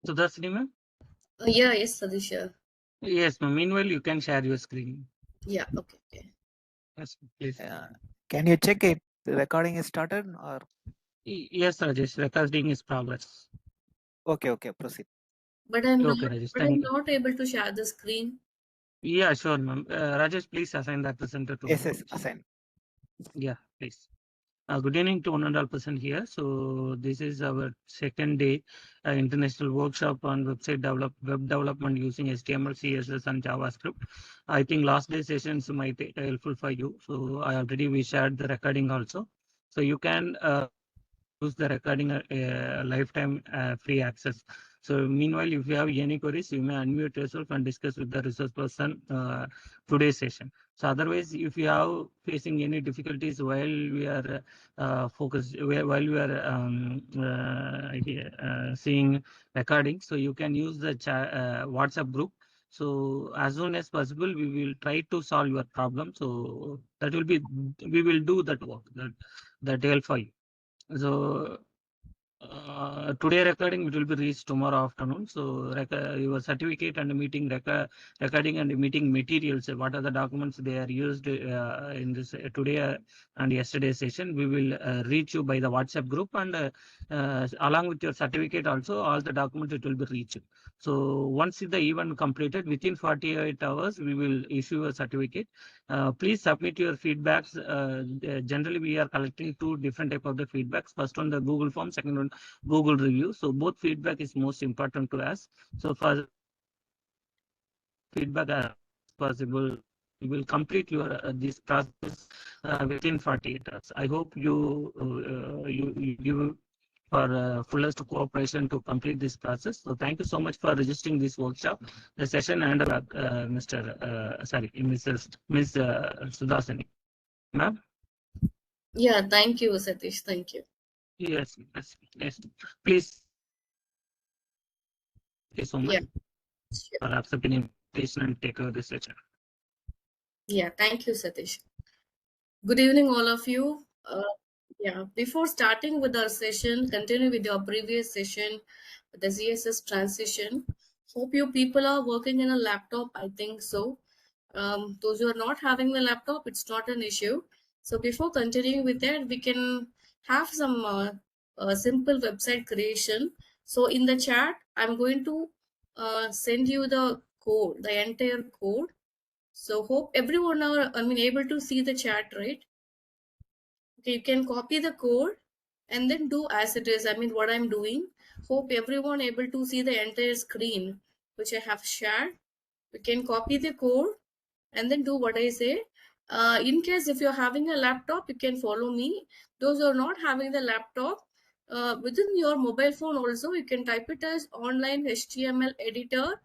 Sudhasini ma'am? Yes, Sadisha. Yes, ma'am. Meanwhile, you can share your screen. Yeah, okay. Yes, please. Can you check if the recording is started or? Yes, Rajesh, recording is progress. Okay, proceed. But I'm Okay, Rajesh, not able to share the screen. Yeah, sure, ma'am. Rajesh, please assign that presenter to Yes, assign. Yeah, please. Good evening to 100% here. So this is our second day international workshop on web development using HTML, CSS, and JavaScript. I think last day sessions might be helpful for you. So we shared the recording also. So you can use the recording lifetime free access. So meanwhile, if you have any queries, you may unmute yourself and discuss with the resource person today's session. So otherwise, if you are facing any difficulties while we are while we are seeing recording, so you can use the WhatsApp group. So as soon as possible, we will try to solve your problem. So that will be, we will do that work, that help for you. So today recording it will be reached tomorrow afternoon. So your certificate and meeting recording and meeting materials, what are the documents they are used in this today and yesterday session, we will reach you by the WhatsApp group, and along with your certificate also, all the documents it will be reached. So once the event completed, within 48 hours, we will issue a certificate. Please submit your feedbacks. Generally, we are collecting two different type of the feedbacks. First one, the Google form, second one, Google review. So both feedback is most important to us. So for feedback as possible, we will complete your this process within 48 hours. I hope you give for fullest cooperation to complete this process. So thank you so much for registering this workshop, the session, and Ms. Sudhasini. Ma'am? Yeah, thank you, Satish. Thank you. Yes. Please. Thank you so much for accepting invitation and take over this session. Yeah, thank you, Satish. Good evening, all of you. Before starting with our session, continue with your previous session, the CSS transition. Hope you people are working in a laptop. I think so. Those who are not having the laptop, it's not an issue. So before continuing with that, we can have some simple website creation. So in the chat, I'm going to send you the code, the entire code. So hope everyone are able to see the chat, right? Okay, you can copy the code and then do as it is. What I'm doing. Hope everyone able to see the entire screen which I have shared. You can copy the code and then do what I say. In case if you're having a laptop, you can follow me. Those who are not having the laptop, within your mobile phone also, you can type it as online HTML editor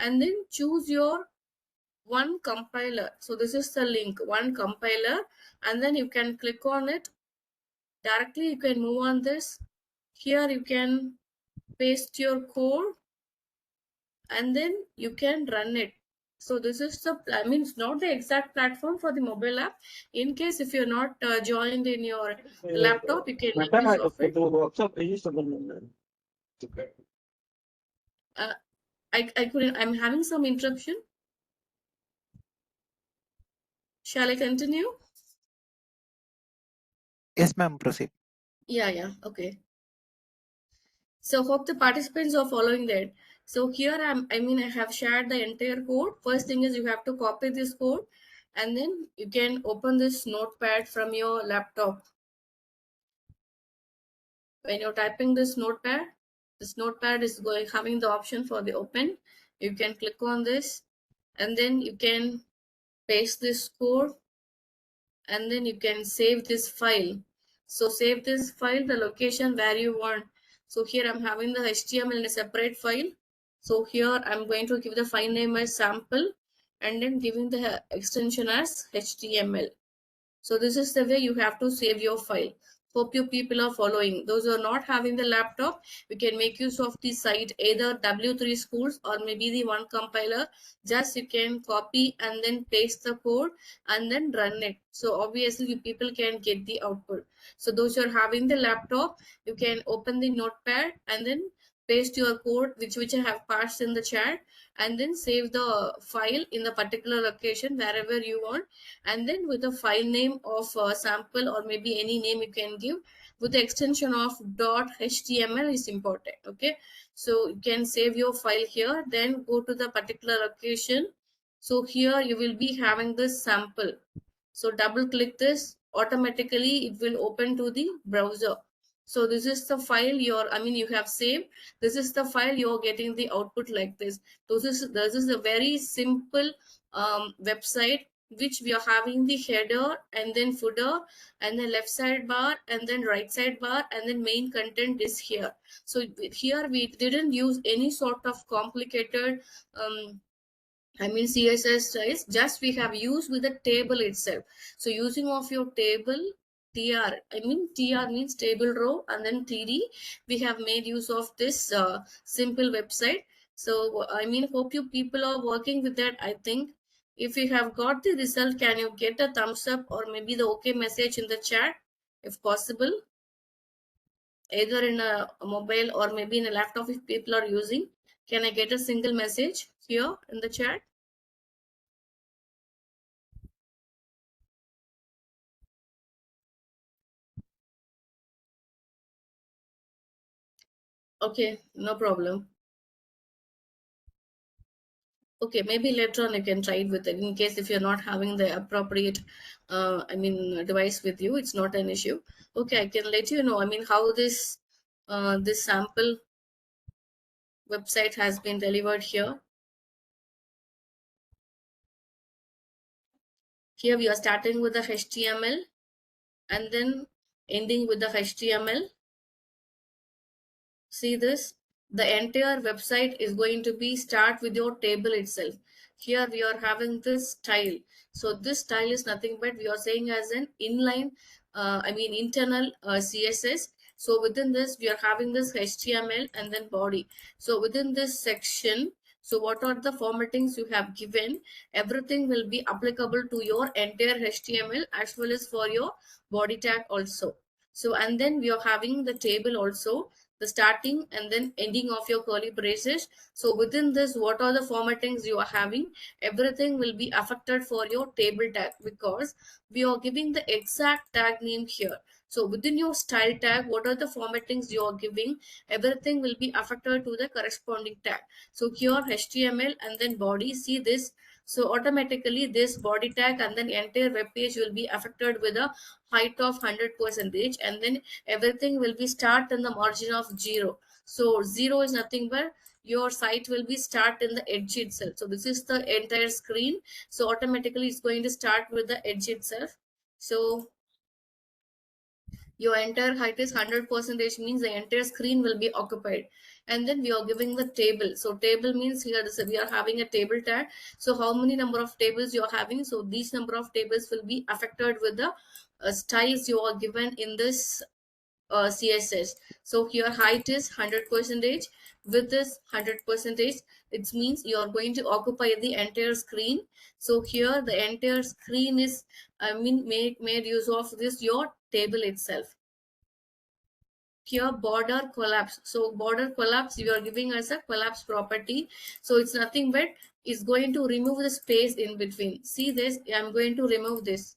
and then choose your one compiler. So this is the link, one compiler, and then you can click on it. Directly you can move on this. Here you can paste your code and then you can run it. So this is the, it's not the exact platform for the mobile app. In case if you're not joined in your laptop, you can use of it. I couldn't, I'm having some interruption. Shall I continue? Yes, ma'am, proceed. Yeah, okay. So hope the participants are following that. So here I have shared the entire code. First thing is you have to copy this code and then you can open this notepad from your laptop. When you're typing this notepad is having the option for the open. You can click on this and then you can paste this code and then you can save this file. So save this file, the location where you want. So here I'm having the HTML in a separate file. So here I'm going to give the file name as sample and then giving the extension as HTML. So this is the way you have to save your file. Hope you people are following. Those who are not having the laptop, we can make use of the site, either W3 Schools or maybe the one compiler. Just you can copy and then paste the code and then run it. So obviously you people can get the output. So those who are having the laptop, you can open the notepad and then paste your code which I have passed in the chat, and then save the file in the particular location wherever you want, and then with the file name of sample or maybe any name you can give with the extension of .html is important. Okay, so you can save your file here, then go to the particular location. So here you will be having this sample. So double click this, automatically it will open to the browser. So this is the file you have saved. This is the file you're getting the output like this. So this is a very simple website which we are having the header and then footer and then left side bar and then right side bar and then main content is here. So here we didn't use any sort of complicated CSS styles, just we have used with the table itself. So using of your table TR means table row, and then TD, we have made use of this simple website. So hope you people are working with that. I think if you have got the result, can you get a thumbs up or maybe the okay message in the chat if possible, either in a mobile or maybe in a laptop if people are using. Can I get a single message here in the chat? Okay, no problem. Okay, maybe later on you can try it with it in case if you're not having the appropriate device with you, it's not an issue. Okay, I can let you know how this sample website has been delivered here. Here we are starting with the HTML and then ending with the HTML. See this, the entire website is going to be start with your table itself. Here we are having this style. So this style is nothing but we are saying as an inline internal CSS. So within this we are having this HTML and then body. So within this section, so what are the formattings you have given, everything will be applicable to your entire HTML as well as for your body tag also. So and then we are having the table also, the starting and then ending of your curly braces. So within this, what are the formattings you are having, everything will be affected for your table tag, because we are giving the exact tag name here. So within your style tag, what are the formattings you are giving, everything will be affected to the corresponding tag. So here HTML and then body, see this. So automatically this body tag and then entire web page will be affected with a height of 100%, and then everything will be start in the margin of 0. So 0 is nothing but your site will be start in the edge itself. So this is the entire screen. So automatically it's going to start with the edge itself. So your entire height is 100%, means the entire screen will be occupied. And then we are giving the table. So table means here we are having a table tag. So how many number of tables you are having, so these number of tables will be affected with the styles you are given in this CSS. So here height is 100%, width is 100%. It means you are going to occupy the entire screen. So here the entire screen is made use of this your table itself. Here border collapse. So border collapse you are giving us a collapse property. So it's nothing but it's going to remove the space in between. See this, I'm going to remove this.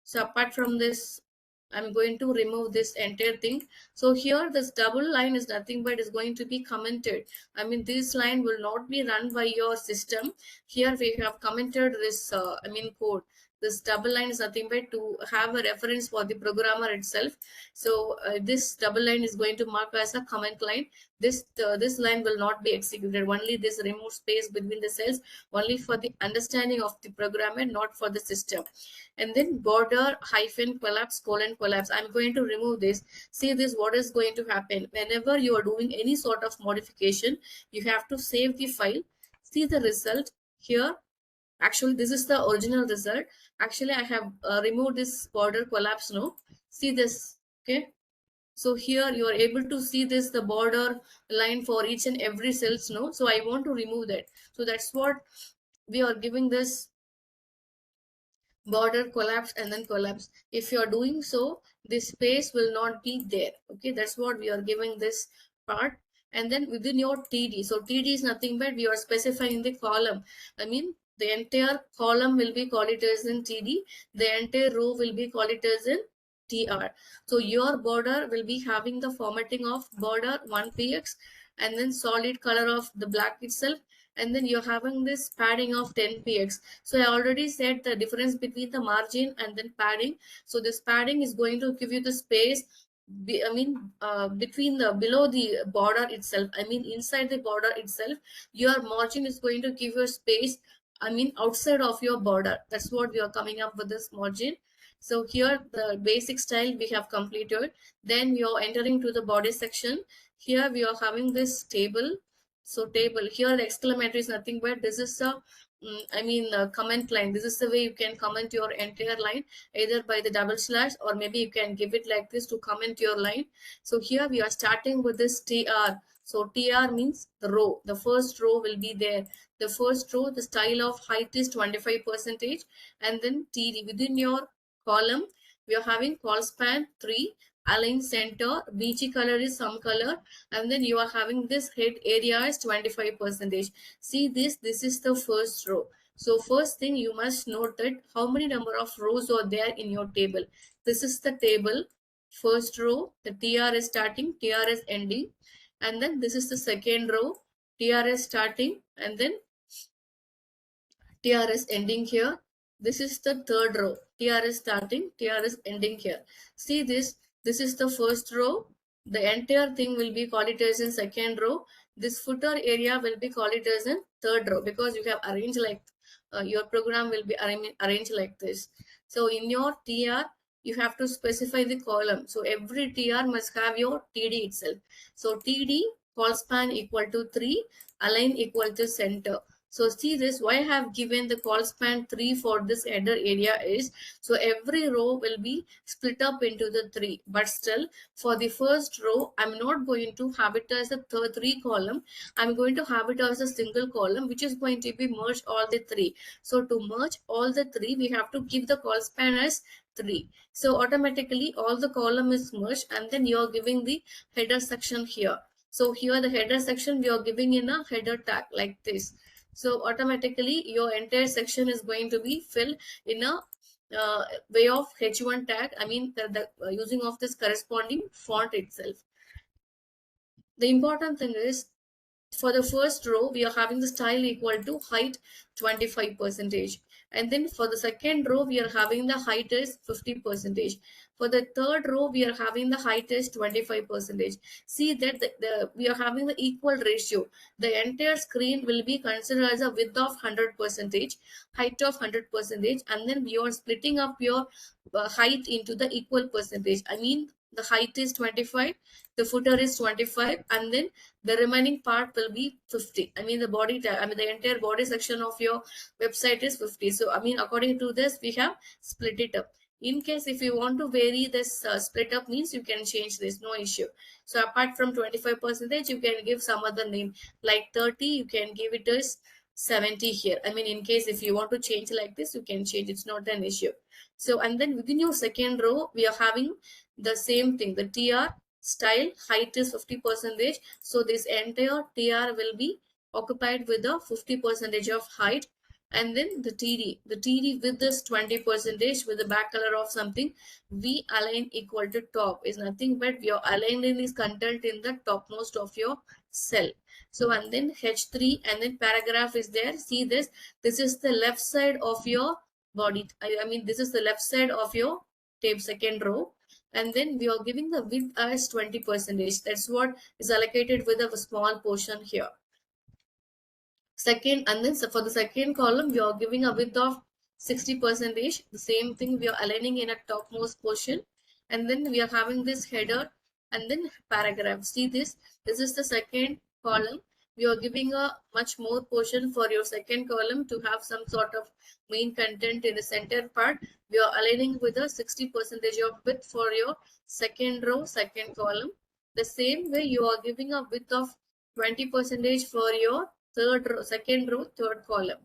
So apart from this, I'm going to remove this entire thing. So here this double line is nothing but is going to be commented. This line will not be run by your system. Here we have commented this code. This double line is nothing but to have a reference for the programmer itself. So this double line is going to mark as a comment line. This line will not be executed. Only this remove space between the cells, only for the understanding of the programmer, not for the system. And then border hyphen collapse colon collapse, I'm going to remove this. See this, what is going to happen whenever you are doing any sort of modification, you have to save the file. See the result here. Actually this is the original result. Actually I have removed this border collapse now. See this. Okay, so here you are able to see this, the border line for each and every cells now. So I want to remove that. So that's what we are giving this border collapse and then collapse. If you are doing so, this space will not be there. Okay, that's what we are giving this part. and then within your TD. So TD is nothing but we are specifying the column. I mean, the entire column will be called it as in TD. The entire row will be called it as in TR. So your border will be having the formatting of border 1px and then solid color of the black itself, and then you're having this padding of 10px. So I already said the difference between the margin and then padding. So this padding is going to give you the space between the below the border itself, I mean inside the border itself, your margin is going to give you space, I mean outside of your border. That's what we are coming up with this margin. So here the basic style we have completed. Then we are entering to the body section. Here we are having this table. So table, here the exclamatory is nothing but this is a comment line. This is the way you can comment your entire line, either by the double slash or maybe you can give it like this to comment your line. So here we are starting with this TR. So TR means the row. The first row will be there. The first row, the style of height is 25%, and then TD within your column we are having call span 3, align center, beachy color is some color, and then you are having this head area is 25%. See this is the first row. So first thing you must note that how many number of rows are there in your table. This is the table. First row, the TR is starting, TR is ending, and then this is the second row, TR is starting, and then TR is ending here. This is the third row. TR is starting, TR is ending here. See this. This is the first row. The entire thing will be called it as in second row. This footer area will be called it as in third row because you have arranged like your program will be arranged like this. So in your TR, you have to specify the column. So every TR must have your TD itself. So TD call span equal to 3, align equal to center. So see this, why I have given the call span 3 for this header area is, so every row will be split up into the 3. But still, for the first row, I'm not going to have it as a 3 column. I'm going to have it as a single column, which is going to be merge all the 3. So to merge all the 3, we have to give the call span as 3. So automatically all the column is merged, and then you are giving the header section here. So here the header section we are giving in a header tag like this. So automatically your entire section is going to be filled in a way of H1 tag. I mean the using of this corresponding font itself. The important thing is, for the first row, we are having the style equal to height 25%. And then for the second row, we are having the height is 50%. For the third row, we are having the height is 25%. See that we are having the equal ratio. The entire screen will be considered as a width of 100%, height of 100%, and then we are splitting up your height into the equal percentage. I mean, the height is 25, the footer is 25, and then the remaining part will be 50. I mean, the entire body section of your website is 50. So, I mean, according to this, we have split it up. In case if you want to vary this split up means you can change this, no issue. So apart from 25%, you can give some other name like 30, you can give it as 70 here. I mean, in case if you want to change like this, you can change. It's not an issue. So, and then within your second row, we are having the same thing. The TR style height is 50%. So this entire TR will be occupied with the 50% of height. And then the TD with this 20% with the back color of something, we align equal to top is nothing but we are aligning this content in the topmost of your cell. So, and then H3 and then paragraph is there. See this, this is the left side of your body. I mean, this is the left side of your tape second row. And then we are giving the width as 20%. That's what is allocated with a small portion here. Second, and then for the second column, we are giving a width of 60%. The same thing we are aligning in a topmost portion. And then we are having this header and then paragraph. See this is the second column. We are giving a much more portion for your second column to have some sort of main content in the center part. We are aligning with a 60% of width for your second row, second column. The same way you are giving a width of 20% for your third row, second row, third column.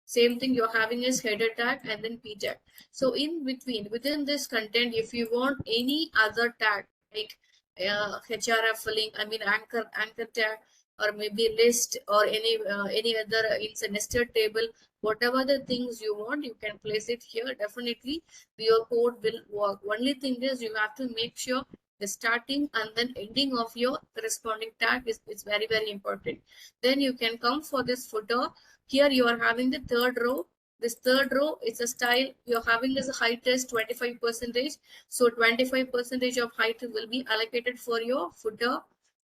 Same thing you're having is header tag and then p tag. So in between, within this content, if you want any other tag, like href link, I mean anchor tag, or maybe list, or any other it's a nested table. Whatever the things you want, you can place it here. Definitely your code will work. Only thing is you have to make sure the starting and then ending of your corresponding tag is very, very important. Then you can come for this footer. Here you are having the third row. This third row is a style you're having as a height is 25%. So 25% of height will be allocated for your footer.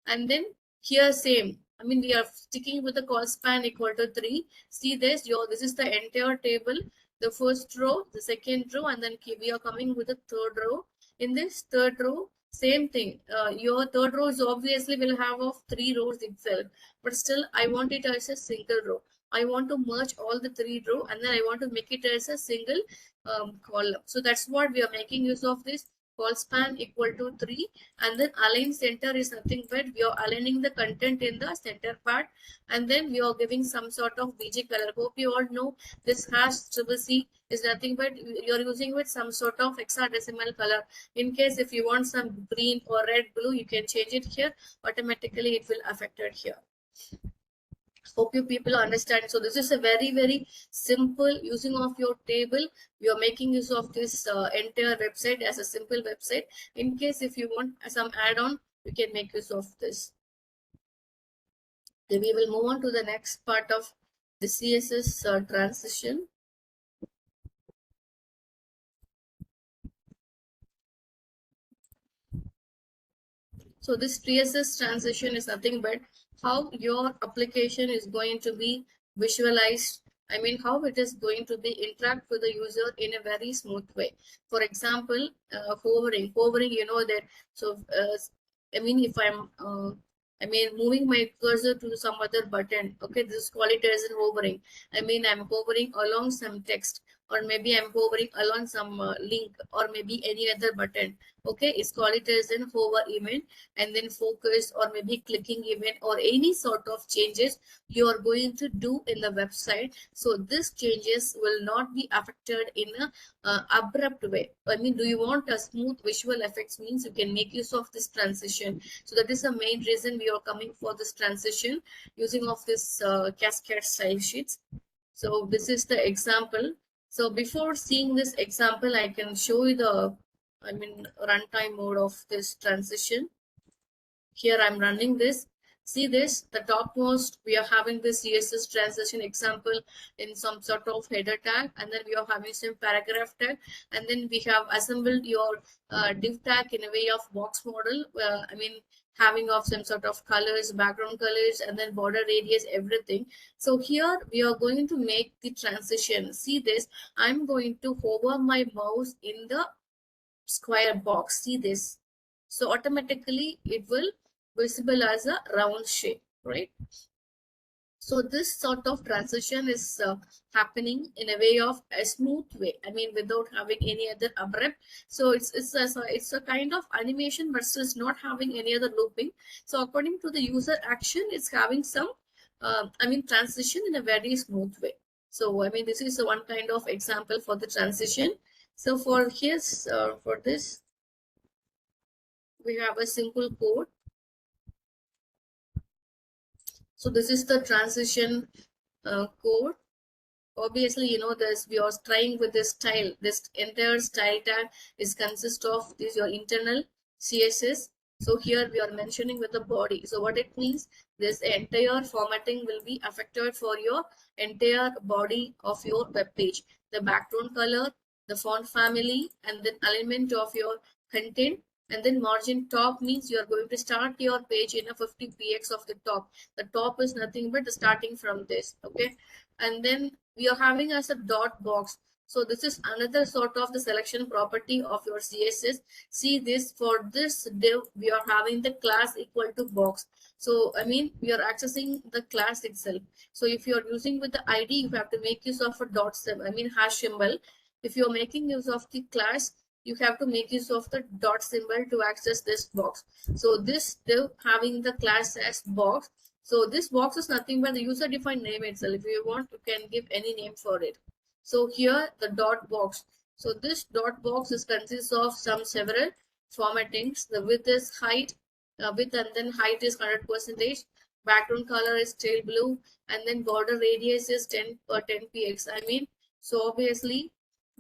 And then here same, I mean we are sticking with the call span equal to 3. See this, this is the entire table, the first row, the second row, and then we are coming with the third row. In this third row, same thing, your third row is obviously will have of 3 rows itself, but still I want it as a single row. I want to merge all the 3 row, and then I want to make it as a single column. So that's what we are making use of this call span equal to 3. And then align center is nothing but we are aligning the content in the center part, and then we are giving some sort of bg color. Hope you all know this #CCC is nothing but you're using with some sort of hexadecimal color. In case if you want some green or red, blue, you can change it here. Automatically it will affect it here. Hope you people understand. So this is a very, very simple using of your table. You are making use of this entire website as a simple website. In case if you want some add-on, you can make use of this. Then we will move on to the next part of the CSS transition. So this CSS transition is nothing but how your application is going to be visualized. I mean, how it is going to be interact with the user in a very smooth way. For example, hovering, you know that. So, I mean, if I'm, moving my cursor to some other button, okay, this is called it as hovering. I mean, I'm hovering along some text, or maybe I'm hovering along some link, or maybe any other button. Okay, it's called it as an hover event, and then focus, or maybe clicking event, or any sort of changes you are going to do in the website. So these changes will not be affected in a abrupt way. I mean, do you want a smooth visual effects, means you can make use of this transition. So that is the main reason we are coming for this transition using of this cascade style sheets. So this is the example. So before seeing this example, I can show you the runtime mode of this transition. Here I'm running this. See this, the topmost, we are having this CSS transition example in some sort of header tag, and then we are having some paragraph tag, and then we have assembled your div tag in a way of box model. Having of some sort of colors, background colors, and then border radius, everything. So here we are going to make the transition. See this, I'm going to hover my mouse in the square box. See this, so automatically it will visible as a round shape, right? So this sort of transition is happening in a way of a smooth way, I mean without having any other abrupt. So it's a kind of animation, but still it's not having any other looping. So according to the user action, it's having some transition in a very smooth way. So I mean, this is one kind of example for the transition. So for here's for this, we have a simple code. So this is the transition code. Obviously, you know this, we are trying with this style. This entire style tag is consist of this your internal CSS. So here we are mentioning with the body. So what it means, this entire formatting will be affected for your entire body of your web page. The background color, the font family, and then alignment of your content. And then margin top means you are going to start your page in a 50px of the top. The top is nothing but starting from this, okay? And then we are having as a dot box. So this is another sort of the selection property of your CSS. See this, for this div, we are having the class equal to box. So I mean, we are accessing the class itself. So if you are using with the ID, you have to make use of a dot symbol, hash symbol. If you are making use of the class, you have to make use of the dot symbol to access this box. So this div having the class as box. So this box is nothing but the user defined name itself. If you want, you can give any name for it. So here the dot box. So this dot box is consists of several formattings. The width is height, width and then height is 100%. Background color is tail blue, and then border radius is 10 px. I mean, so obviously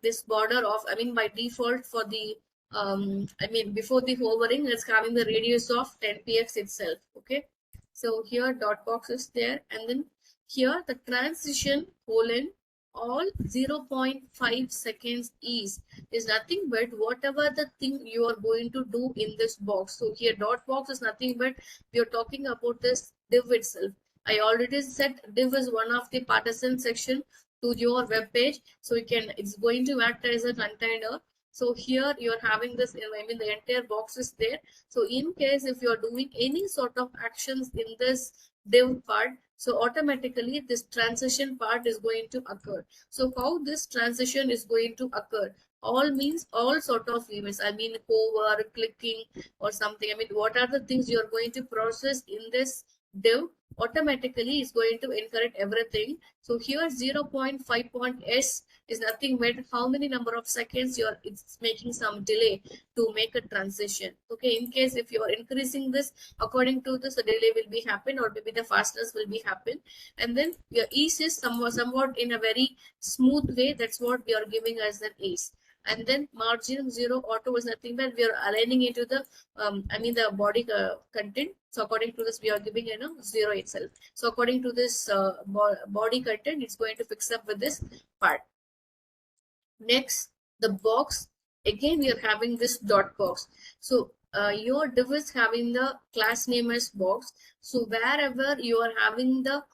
this border of, I mean, by default for the I mean, before the hovering, it's having the radius of 10 px itself. Okay, so here dot box is there, and then here the transition colon all 0.5 seconds is nothing but whatever the thing you are going to do in this box. So here dot box is nothing but we are talking about this div itself. I already said div is one of the partition section to your web page, so you can, it's going to act as a container. So here you're having this, I mean, the entire box is there. So in case if you're doing any sort of actions in this div part, so automatically this transition part is going to occur. So how this transition is going to occur? All means all sort of events. I mean, hover, clicking or something. I mean, what are the things you're going to process in this div? Automatically is going to incorrect everything. So here 0.5.s is nothing but how many number of seconds you're, it's making some delay to make a transition. Okay, in case if you are increasing this, according to this, the delay will be happen, or maybe the fastness will be happen. And then your ease is somewhat in a very smooth way. That's what we are giving as an ease. And then margin 0 auto is nothing but we are aligning into the I mean the body content. So according to this, we are giving 0 itself. So according to this body content, it's going to fix up with this part. Next, the box, again we are having this dot box. So your div is having the class name as box. So wherever you are having the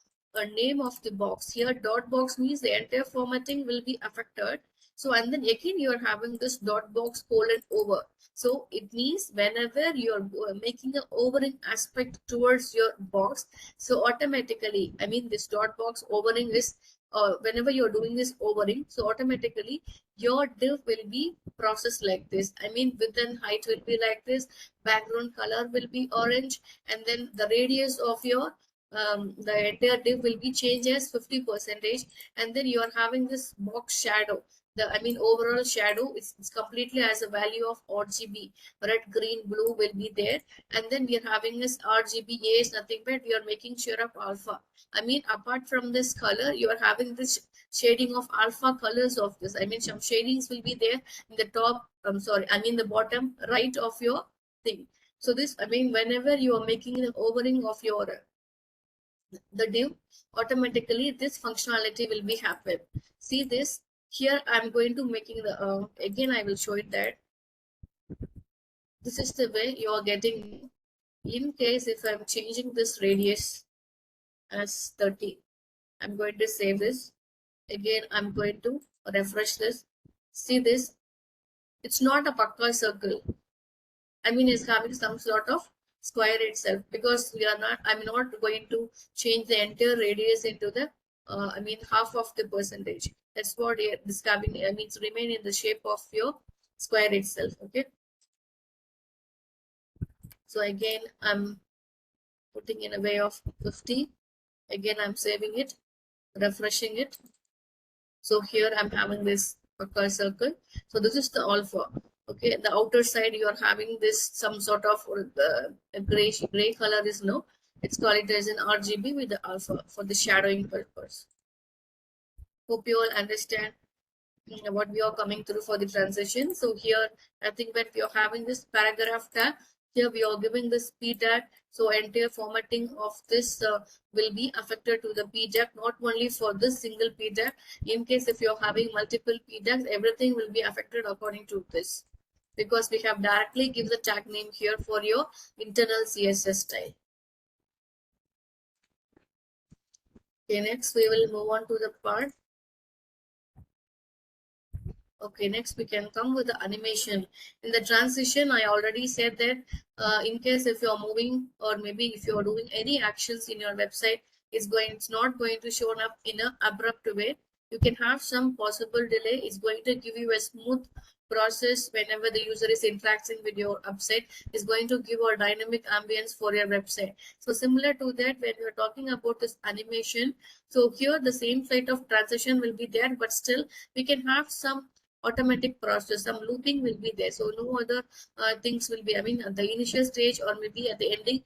name of the box, here dot box means the entire formatting will be affected. So and then again you are having this dot box colon over. So it means whenever you are making an overing aspect towards your box, so automatically, I mean, this dot box overing is whenever you're doing this overing, so automatically your div will be processed like this. I mean, width and height will be like this, background color will be orange, and then the radius of your the entire div will be changed as 50%, and then you are having this box shadow. The, I mean, overall shadow it's completely as a value of RGB, red, green, blue will be there, and then we are having this RGB A is nothing but we are making sure of alpha. I mean, apart from this color, you are having this shading of alpha colors of this. I mean, some shadings will be there in the top, I mean the bottom right of your thing. So this, I mean, whenever you are making the overing of your the div, automatically this functionality will be happen. See this here, I'm going to making the again I will show it that this is the way you are getting. In case if I'm changing this radius as 30, I'm going to save this. Again, I'm going to refresh this. See this, it's not a pakka circle. I mean, it's having some sort of square itself, because we are not, I'm not going to change the entire radius into the I mean half of the percentage. That's what this having, I mean, it's remain in the shape of your square itself. Okay, so again I'm putting in a way of 50. Again I'm saving it, refreshing it. So here I'm having this circle. So this is the alpha. Okay, the outer side you are having this some sort of gray color is no. It's called it as an RGB with the alpha for the shadowing purpose. Hope you all understand what we are coming through for the transition. So here I think when we are having this paragraph tag, here we are giving this p tag. So entire formatting of this will be affected to the p tag, not only for this single p tag. In case if you're having multiple p tags, everything will be affected according to this, because we have directly give the tag name here for your internal CSS style. Okay, next we will move on to the part. Okay, next we can come with the animation. In the transition, I already said that in case if you're moving, or maybe if you're doing any actions in your website, it's not going to show up in an abrupt way. You can have some possible delay. It's going to give you a smooth process whenever the user is interacting with your website. It's going to give a dynamic ambience for your website. So similar to that, when you're talking about this animation, so here the same site of transition will be there, but still we can have some automatic process. Some looping will be there. So no other things will be, I mean, at the initial stage or maybe at the ending.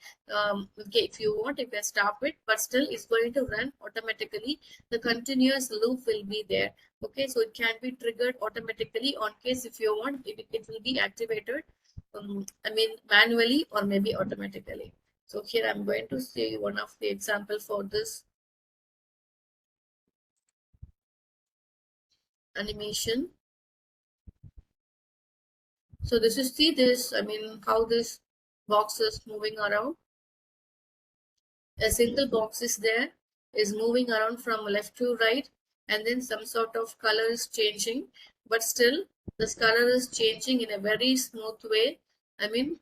Okay, if you want, you can stop it, but still it's going to run automatically. The continuous loop will be there. Okay, so it can be triggered automatically on case if you want, it will be activated, I mean, manually or maybe automatically. So here I'm going to see one of the example for this animation. So this is, see this, I mean, how this box is moving around. A single box is there, is moving around from left to right, and then some sort of color is changing, but still this color is changing in a very smooth way. I mean,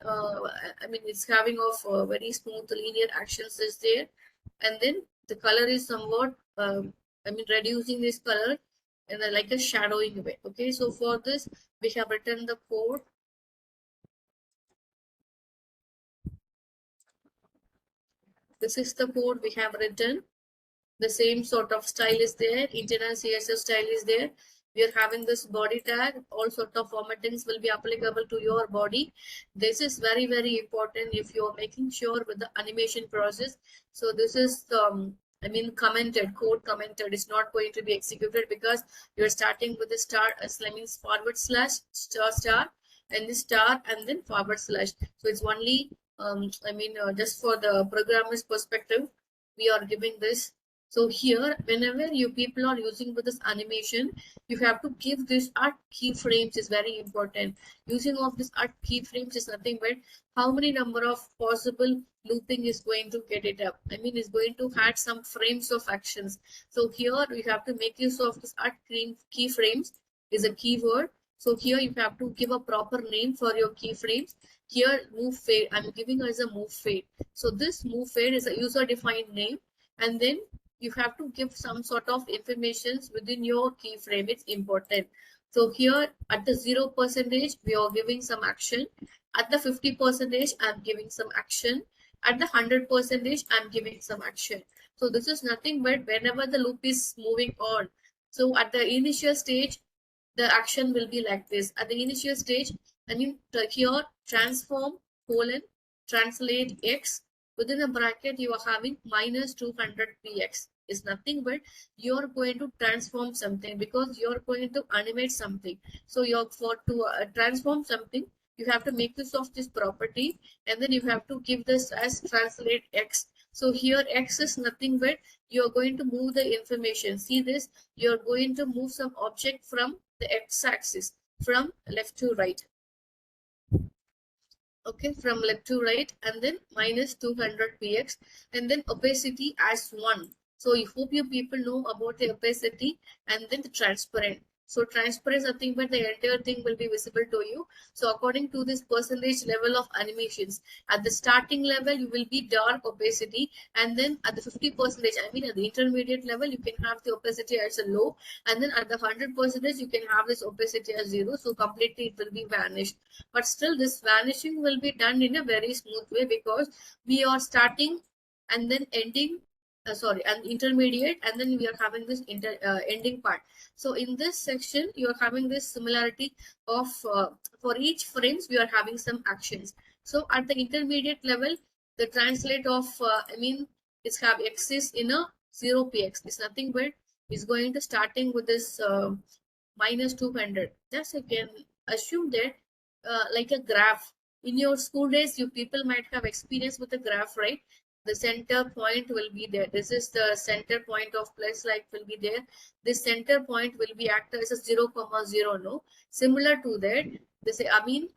it's having of very smooth linear actions is there, and then the color is somewhat, reducing this color in a, like a shadowing way. Okay, so for this we have written the code. This is the code we have written. The same sort of style is there. Internal CSS style is there. We are having this body tag. All sort of formattings will be applicable to your body. This is very, very important if you are making sure with the animation process. So this is commented, code commented. It's not going to be executed because you're starting with the star, means forward slash star, and the star and then forward slash. So it's only just for the programmer's perspective, we are giving this. So here, whenever you people are using with this animation, you have to give this art keyframes is very important. Using of this art keyframes is nothing but how many number of possible looping is going to get it up. I mean, it's going to add some frames of actions. So here we have to make use of this art keyframes is a keyword. So here you have to give a proper name for your keyframes. Here move fade, I'm giving as a move fade. So this move fade is a user defined name, and then you have to give some sort of informations within your keyframe. It's important. So here at the 0%, we are giving some action. At the 50%, I'm giving some action. At the 100%, I'm giving some action. So this is nothing but whenever the loop is moving on. So at the initial stage, the action will be like this. At the initial stage, here transform colon translate x, within a bracket you are having minus 200 px is nothing but you're going to transform something because you're going to animate something. So you're to transform something, you have to make use of this property, and then you have to give this as translate x. So here x is nothing but you're going to move the information. See this, you're going to move some object from the x-axis from left to right. Okay, from left to right, and then minus 200 px, and then opacity as 1. So I hope you people know about the opacity, and then the transparent. So transparent is nothing but the entire thing will be visible to you. So according to this percentage level of animations, at the starting level you will be dark opacity, and then at the 50%, I mean at the intermediate level you can have the opacity as a low, and then at the 100% you can have this opacity as 0. So completely it will be vanished. But still this vanishing will be done in a very smooth way because we are starting and then ending, and intermediate, and then we are having this ending part. So in this section you are having this similarity of for each frames we are having some actions. So at the intermediate level, the translate of it's have axis in a 0px. It's nothing but is going to starting with this minus 200. Just you can assume that like a graph. In your school days, you people might have experience with a graph, right? The center point will be there. This is the center point of place, like will be there. This center point will be acted as a 0,0. No, similar to that. This,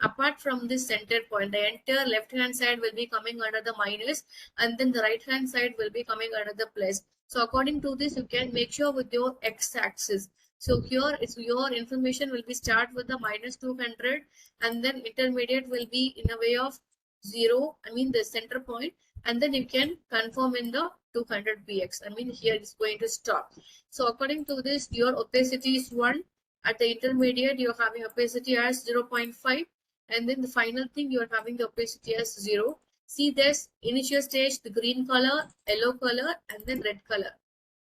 apart from this center point, the entire left hand side will be coming under the minus, and then the right hand side will be coming under the plus. So according to this, you can make sure with your x-axis. So here it's your information will be start with the minus 200, and then intermediate will be in a way of 0, the center point, and then you can confirm in the 200 px. Here it's going to stop. So according to this, your opacity is 1. At the intermediate, you're having opacity as 0.5, and then the final thing you're having the opacity as 0. See this initial stage, the green color, yellow color, and then red color.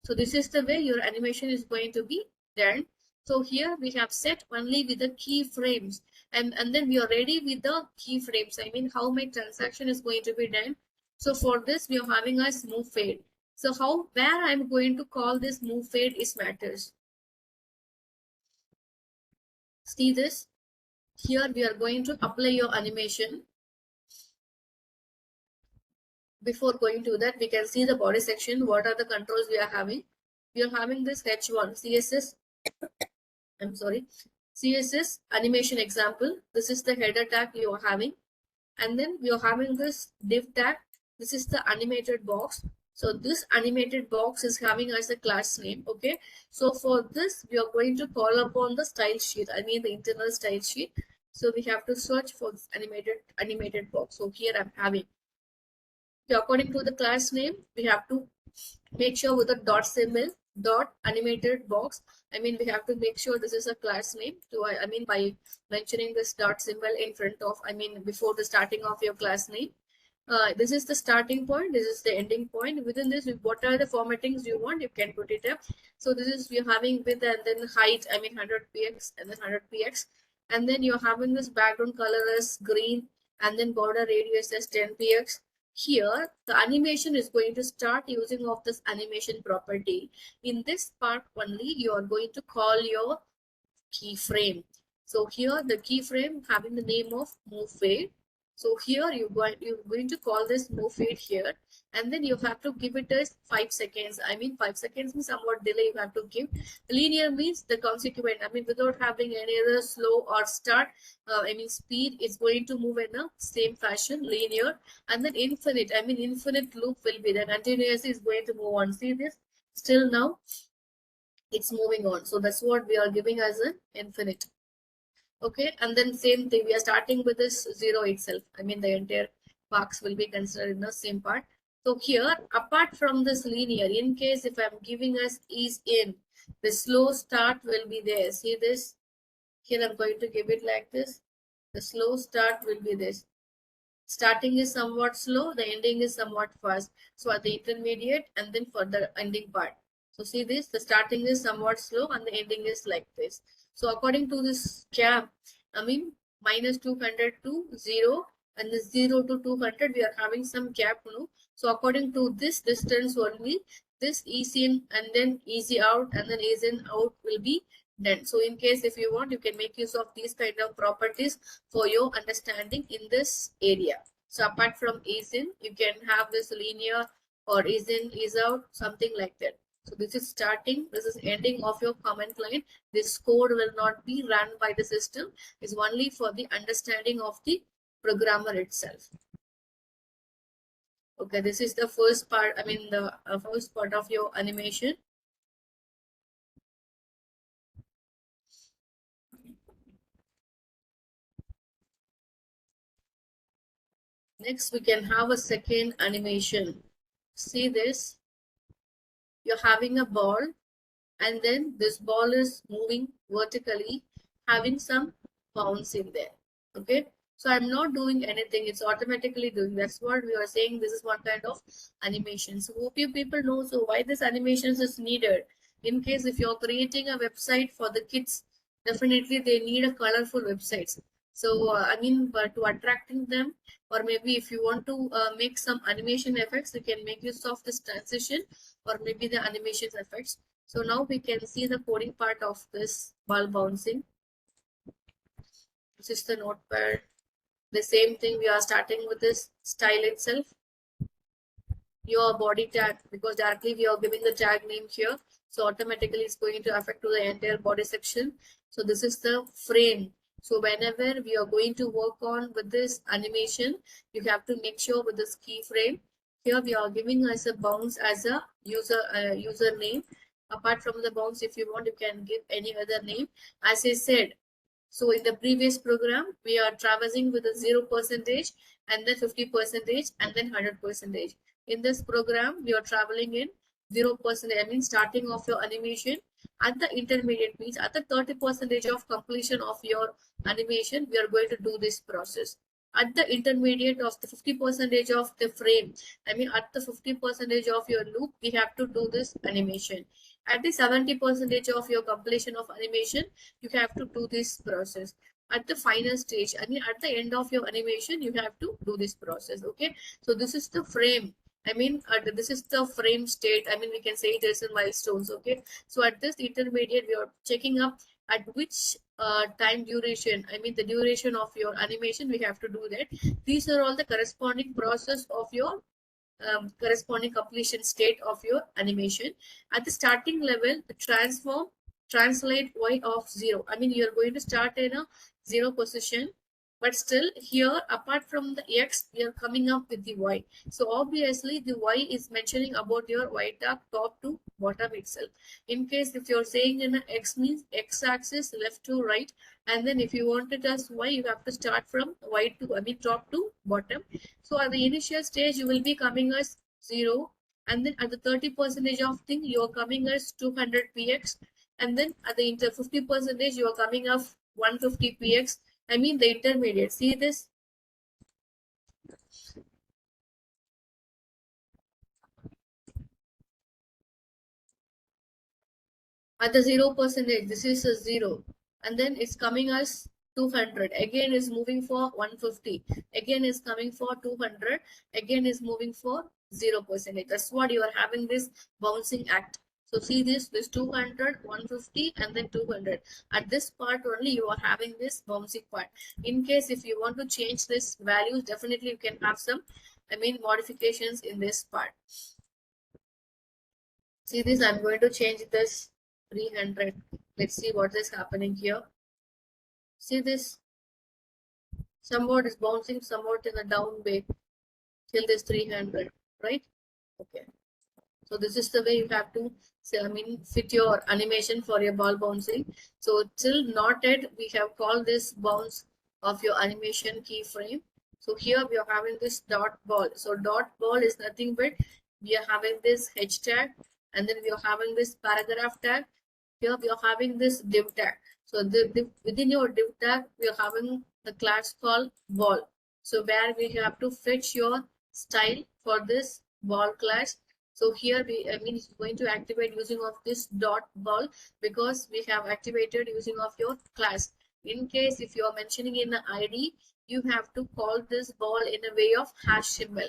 So this is the way your animation is going to be done. So here we have set only with the keyframes, and then we are ready with the keyframes. I mean, how my transaction is going to be done. So for this, we are having a move fade. So where I'm going to call this move fade is matters. See this? Here we are going to apply your animation. Before going to that, we can see the body section. What are the controls we are having? We are having this H1 CSS. I'm sorry, CSS animation example. This is the header tag you are having, and then we are having this div tag. This is the animated box. So this animated box is having as a class name. Okay, so for this we are going to call upon the style sheet, I mean the internal style sheet. So we have to search for this animated box. So here I'm having, so according to the class name, we have to make sure with the dot symbol, dot animated box. I mean, we have to make sure this is a class name. So I mean, by mentioning this dot symbol in front of, I mean, before the starting of your class name. This is the starting point, this is the ending point. Within this, what are the formattings you want, you can put it up. So this is, we're having width and then height, I mean 100px and then 100px, and then you're having this background color as green, and then border radius as 10px. Here the animation is going to start using of this animation property. In this part only, you are going to call your keyframe. So here the keyframe having the name of move fade. So here you're going to call this move fade here, and then you have to give it as 5 seconds. I mean 5 seconds means somewhat delay you have to give. Linear means the consequent, I mean without having any other slow or start, I mean speed is going to move in a same fashion, linear. And then infinite, I mean infinite loop will be there, continuously is going to move on. See this, still now it's moving on. So that's what we are giving as an infinite. Okay, and then same thing, we are starting with this 0 itself. I mean the entire box will be considered in the same part. So here, apart from this linear, in case if I'm giving us ease in, the slow start will be there. See this? Here I'm going to give it like this. The slow start will be this. Starting is somewhat slow, the ending is somewhat fast. So at the intermediate and then for the ending part. So see this, the starting is somewhat slow and the ending is like this. So according to this cap, I mean minus 200 to 0, and the 0 to 200 we are having some gap, no? So according to this distance only, this easy in and then easy out and then easy in out will be done. So in case if you want, you can make use of these kind of properties for your understanding in this area. So apart from ease in, you can have this linear or ease in, ease out, something like that. So this is starting, this is ending of your comment line. This code will not be run by the system. It's only for the understanding of the programmer itself. Okay, this is the first part, I mean the first part of your animation. Next, we can have a second animation. See this? You're having a ball, and then this ball is moving vertically, having some bounce in there. Okay, so I'm not doing anything, it's automatically doing. That's what we are saying, this is one kind of animation. So hope you people know so why this animations is needed. In case if you're creating a website for the kids, definitely they need a colorful websites. So I mean, but to attracting them, or maybe if you want to make some animation effects, you can make use of this transition or maybe the animation effects. So now we can see the coding part of this ball bouncing. This is the notepad. The same thing, we are starting with this style itself. Your body tag, because directly we are giving the tag name here. So automatically it's going to affect to the entire body section. So this is the frame. So whenever we are going to work on with this animation, you have to make sure with this keyframe. Here we are giving us a bounce as a user name. Apart from the bounce, if you want, you can give any other name. As I said, so in the previous program, we are traversing with a 0% and then 50% and then 100%. In this program, we are traveling in 0%. I mean, starting of your animation at the intermediate means at the 30% of completion of your animation, we are going to do this process. At the intermediate of the 50% of the frame, I mean, at the 50% of your loop, we have to do this animation. At the 70% of your completion of animation, you have to do this process. At the final stage, I mean at the end of your animation, you have to do this process. Okay, so this is the frame. I mean, this is the frame state. I mean, we can say it is in milestones. Okay, so at this intermediate, we are checking up at which time duration, I mean the duration of your animation, we have to do that. These are all the corresponding process of your corresponding completion state of your animation. At the starting level, translate y of 0. I mean, you're going to start in a 0 position, but still here, apart from the x, we are coming up with the y. So obviously, the y is mentioning about your y top to bottom itself. In case if you're saying in a x means x-axis left to right, and then if you want it as y, you have to start from y to, I mean top to bottom. So at the initial stage, you will be coming as 0, and then at the 30% of thing, you are coming as 200 px, and then at the 50% you are coming of 150 px. I mean the intermediate. See this? At the 0%, this is a 0, and then it's coming as 200. Again is moving for 150. Again is coming for 200. Again is moving for 0%. That's what you are having this bouncing act. So see this 200, 150, and then 200. At this part only you are having this bouncing part. In case if you want to change this values, definitely you can have some, I mean, modifications in this part. See this, I'm going to change this 300. Let's see what is happening here. See this, somewhat is bouncing somewhat in a down way till this 300, right? Okay, so this is the way you have to say, I mean, fit your animation for your ball bouncing. So till not yet, we have called this bounce of your animation keyframe. So here we are having this dot ball. So dot ball is nothing but we are having this h tag, and then we are having this paragraph tag. Here we are having this div tag. So within your div tag, we are having the class called ball. So where we have to fetch your style for this ball class. So here I mean it's going to activate using of this dot ball, because we have activated using of your class. In case if you are mentioning in the ID, you have to call this ball in a way of hash symbol.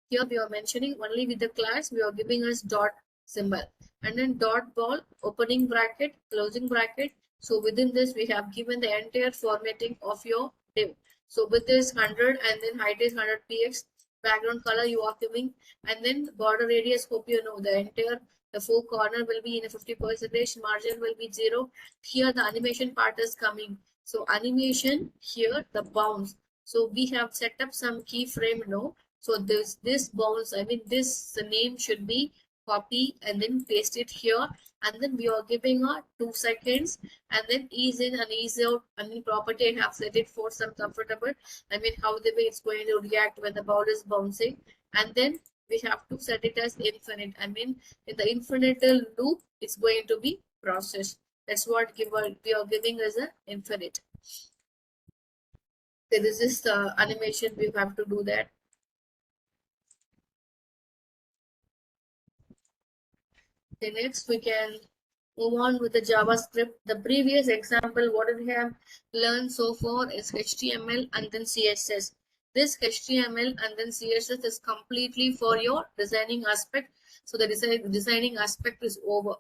Here we are mentioning only with the class, we are giving us dot symbol, and then dot ball, opening bracket, closing bracket. So within this we have given the entire formatting of your div. So with this 100, and then height is 100 px, background color you are giving, and then border radius, hope you know the entire, the four corner will be in a 50%, margin will be 0. Here the animation part is coming. So animation, here the bounce. So we have set up some keyframe now. So this bounce, I mean this name should be copy and then paste it here, and then we are giving a 2 seconds, and then ease in and ease out. I mean property I have set it for some comfortable, I mean how the way it's going to react when the ball is bouncing, and then we have to set it as infinite. I mean in the infinite loop it's going to be processed. That's what we are giving as an infinite. So this is the animation, we have to do that. Okay, next we can move on with the JavaScript. The previous example, what we have learned so far is HTML and then CSS. This HTML and then CSS is completely for your designing aspect. So the designing aspect is over.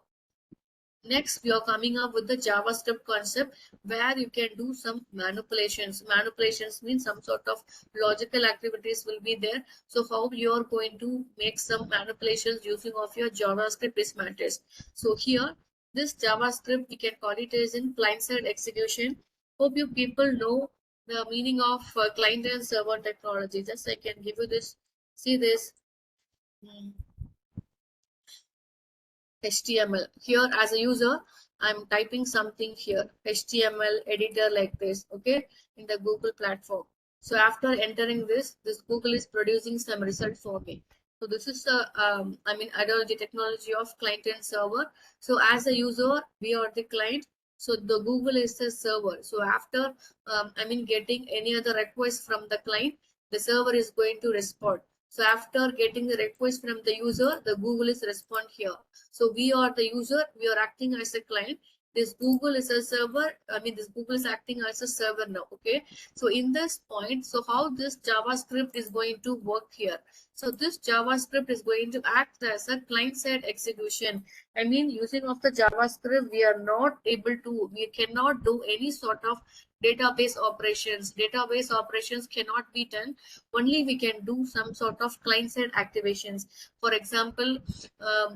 Next, we are coming up with the JavaScript concept, where you can do some manipulations. Manipulations means some sort of logical activities will be there. So how you are going to make some manipulations using of your JavaScript is matters. So here, this JavaScript, we can call it as in client-side execution. Hope you people know the meaning of client and server technology. Just I can give you this. See this. HTML. Here as a user, I'm typing something here, HTML editor like this, okay, in the Google platform. So after entering this Google is producing some result for me. So this is the, I mean, ideology technology of client and server. So as a user, we are the client. So the Google is the server. So after, I mean, getting any other request from the client, the server is going to respond. So after getting the request from the user, the Google is respond here. So we are the user, we are acting as a client. This Google is a server. I mean, this Google is acting as a server now. Okay. So in this point, so how this JavaScript is going to work here? So this JavaScript is going to act as a client-side execution. I mean, using of the JavaScript, we cannot do any sort of database operations. Database operations cannot be done. Only we can do some sort of client-side activations. For example,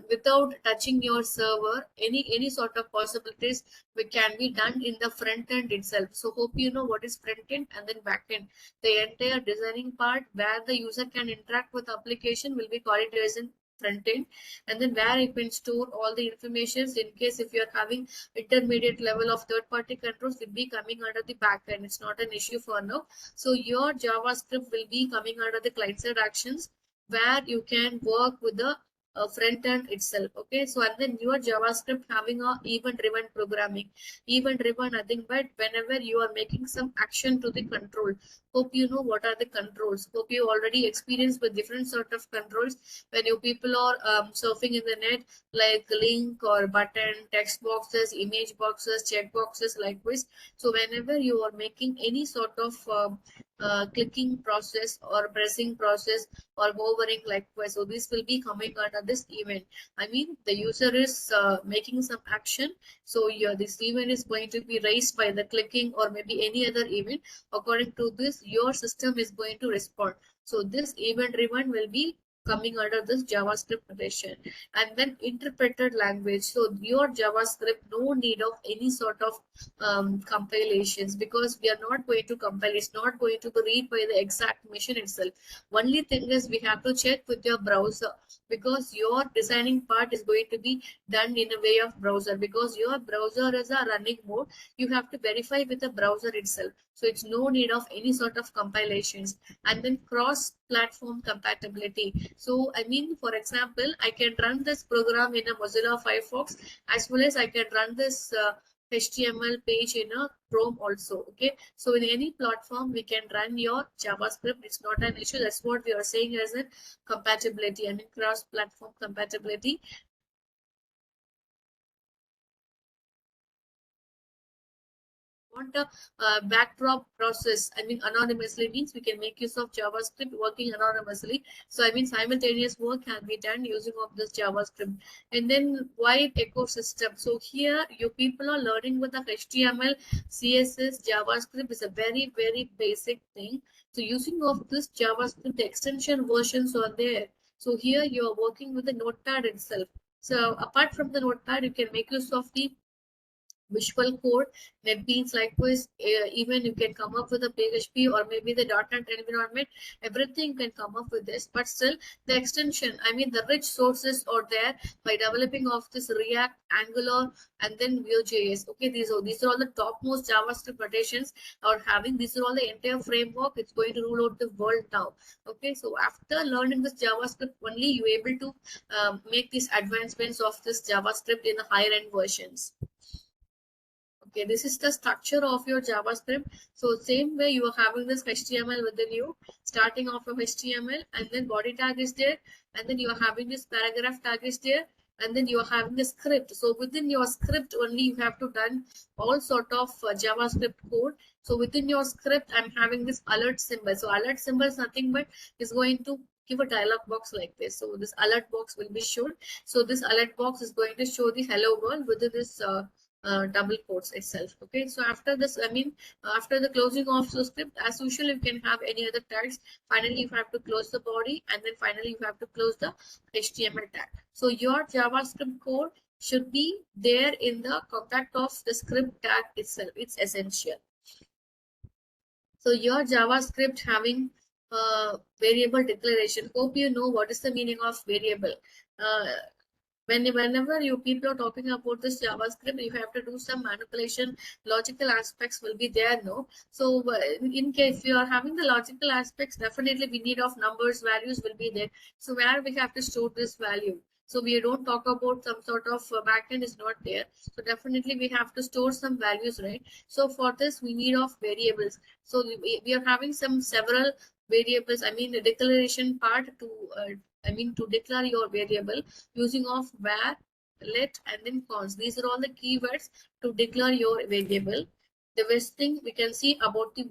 without touching your server, any sort of possibilities can be done in the front end itself. So hope you know what is front end and then back end. The entire designing part where the user can interact with application will be called as in front end, and then where you can store all the informations in case if you are having intermediate level of third-party controls will be coming under the back end. It's not an issue for now. So your JavaScript will be coming under the client-side actions where you can work with the front end itself. Okay, so and then your JavaScript having a event-driven programming. Event-driven nothing but whenever you are making some action to the control. Hope you know what are the controls. Hope you already experienced with different sort of controls when you people are surfing in the net, like link or button, text boxes, image boxes, check boxes, likewise. So whenever you are making any sort of clicking process or pressing process or hovering likewise, so this will be coming under this event. I mean, the user is making some action, so this event is going to be raised by the clicking or maybe any other event. According to this, your system is going to respond. So this event driven will be coming under this JavaScript notation. And then interpreted language. So your JavaScript, no need of any sort of compilations, because we are not going to compile. It's not going to be read by the exact machine itself. Only thing is we have to check with your browser, because your designing part is going to be done in a way of browser, because your browser is a running mode. You have to verify with the browser itself. So it's no need of any sort of compilations. And then cross-platform compatibility. So I mean, for example, I can run this program in a Mozilla Firefox, as well as I can run this HTML page in a Chrome also. Okay, so in any platform we can run your JavaScript. It's not an issue. That's what we are saying as a compatibility. I mean, cross-platform compatibility. Want a backdrop process. I mean, anonymously means we can make use of JavaScript working anonymously. So I mean, simultaneous work can be done using of this JavaScript. And then wide ecosystem. So here you people are learning with the HTML, CSS, JavaScript is a very, very basic thing. So using of this JavaScript, the extension versions are there. So here you are working with the Notepad itself. So apart from the Notepad, you can make use of the Visual Code, NetBeans, likewise, even you can come up with a PHP or maybe the .NET environment, everything can come up with this, but still the extension, I mean the rich sources are there by developing of this React, Angular, and then Vue.js. Okay, these are all the topmost JavaScript notations are having. These are all the entire framework. It's going to rule out the world now. Okay, so after learning this JavaScript, only you able to make these advancements of this JavaScript in the higher end versions. Okay, this is the structure of your JavaScript. So same way you are having this HTML within you, starting off from HTML, and then body tag is there, and then you are having this paragraph tag is there, and then you are having the script. So within your script only you have to done all sort of JavaScript code. So within your script, I'm having this alert symbol. So alert symbol is nothing but is going to give a dialog box like this. So this alert box will be shown. So this alert box is going to show the hello world within this double quotes itself. Okay, so after this, I mean, after the closing of the script, as usual, you can have any other tags. Finally, you have to close the body, and then finally, you have to close the HTML tag. So your JavaScript code should be there in the contact of the script tag itself. It's essential. So your JavaScript having variable declaration. Hope you know what is the meaning of variable. Whenever you people are talking about this JavaScript, you have to do some manipulation. Logical aspects will be there, no? So in case you are having the logical aspects, definitely we need of numbers, values will be there. So where we have to store this value. So we don't talk about some sort of backend is not there. So definitely we have to store some values, right? So for this we need of variables. So we are having several variables, I mean the declaration part to to declare your variable using of var, let, and then const. These are all the keywords to declare your variable. The first thing we can see about the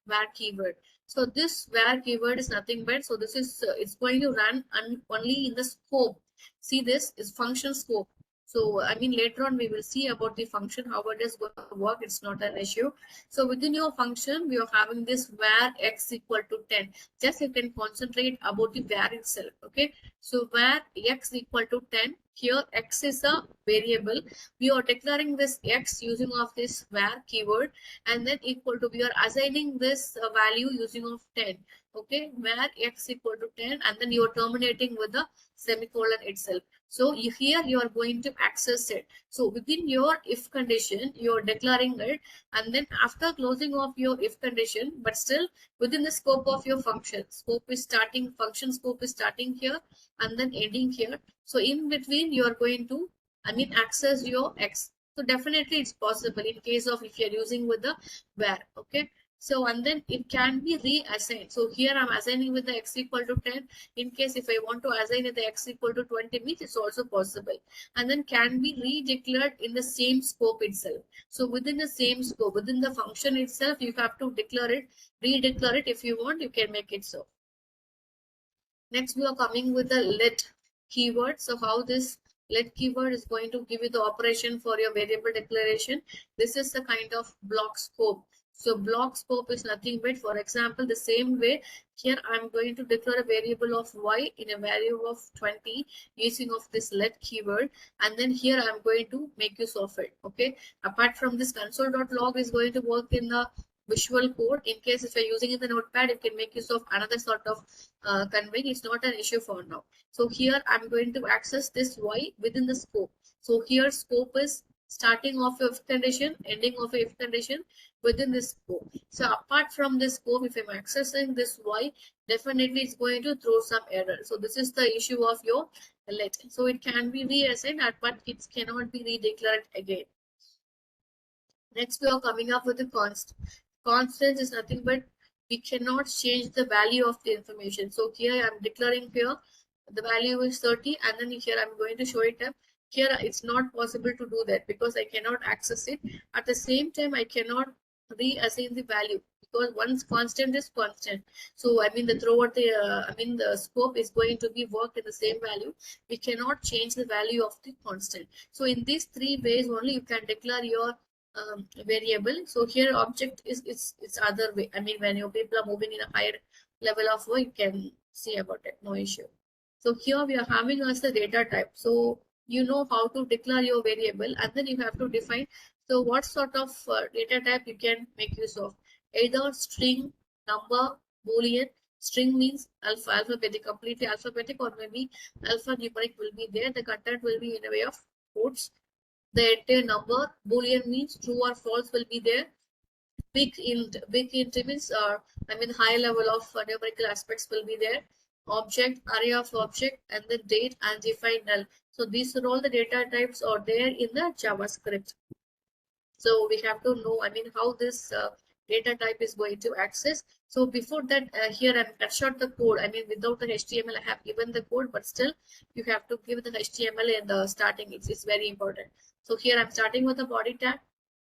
var keyword. So this var keyword is nothing but, so this is it's going to run only in the scope. See, this is function scope. So I mean later on we will see about the function, how it is going to work. It's not an issue. So within your function we are having this var x equal to 10. Just you can concentrate about the var itself. Okay, so var x equal to 10. Here x is a variable. We are declaring this x using of this var keyword, and then equal to, we are assigning this value using of 10. Okay, var x equal to 10, and then you are terminating with the semicolon itself. So here you are going to access it. So within your if condition you are declaring it, and then after closing of your if condition, but still within the scope of your function, function scope is starting here and then ending here. So in between you are going to access your x. So definitely it's possible in case of if you're using with the var. Okay, so and then it can be reassigned. So here I'm assigning with the x equal to 10. In case if I want to assign the x equal to 20 means it's also possible, and then can be redeclared in the same scope itself. So within the same scope, within the function itself, you have to declare it, redeclare it. If you want, you can make it so. Next, we are coming with the let keyword. So how this let keyword is going to give you the operation for your variable declaration. This is the kind of block scope. So block scope is nothing but, for example, the same way here I'm going to declare a variable of y in a value of 20 using of this let keyword, and then here I'm going to make use of it. Okay, apart from this, console.log is going to work in the visual code. In case if you're using in the notepad, you can make use of another sort of conveying. It's not an issue for now. So here I'm going to access this y within the scope. So here scope is starting of if condition, ending of if condition within this scope. So apart from this scope, if I'm accessing this y, definitely it's going to throw some error. So this is the issue of your let. So it can be reassigned, but it cannot be redeclared again. Next, we are coming up with the constant. Constant is nothing but we cannot change the value of the information. So here I'm declaring here the value is 30, and then here I'm going to show it up. Here it's not possible to do that because I cannot access it. At the same time, I cannot reassign the value because once constant is constant. So the throughout the the scope is going to be work in the same value. We cannot change the value of the constant. So in these three ways only you can declare your variable. So here object is it's other way. When your people are moving in a higher level of work, you can see about it, no issue. So here we are having as the data type. So you know how to declare your variable, and then you have to define. So what sort of data type you can make use of? Either string, number, boolean. String means alphabetic, completely alphabetic, or maybe alphanumeric will be there. The content will be in a way of quotes. The entire number. Boolean means true or false will be there. Big int means high level of numerical aspects will be there. Object, array of object, and the date, and define null. So these are all the data types are there in the JavaScript. So we have to know how this data type is going to access. So before that, here I'm cut short the code. Without the HTML, I have given the code, but still you have to give the HTML in the starting. It's very important. So here I'm starting with the body tag.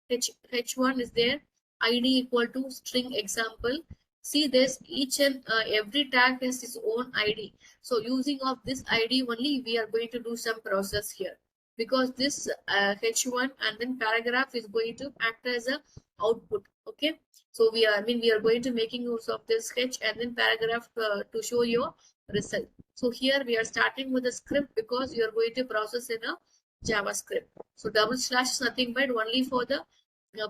H1 is there. ID equal to string example. See this, each and every tag has its own ID. So using of this ID only, we are going to do some process here, because this H1 and then paragraph is going to act as a output. Okay, so we are going to making use of this H and then paragraph to show your result. So here we are starting with a script because you are going to process in a JavaScript. So double slash is nothing but only for the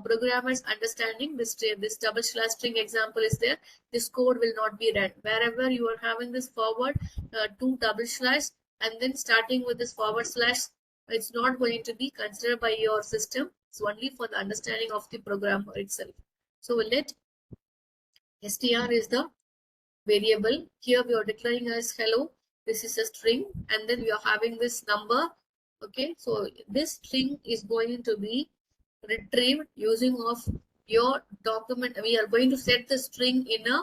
programmers understanding. This double slash string example is there. This code will not be run. Wherever you are having this forward to double slash and then starting with this forward slash, it's not going to be considered by your system. It's only for the understanding of the programmer itself. So let str is the variable. Here we are declaring as hello. This is a string, and then we are having this number. Okay, so this string is going to be retrieved using of your document. We are going to set the string in a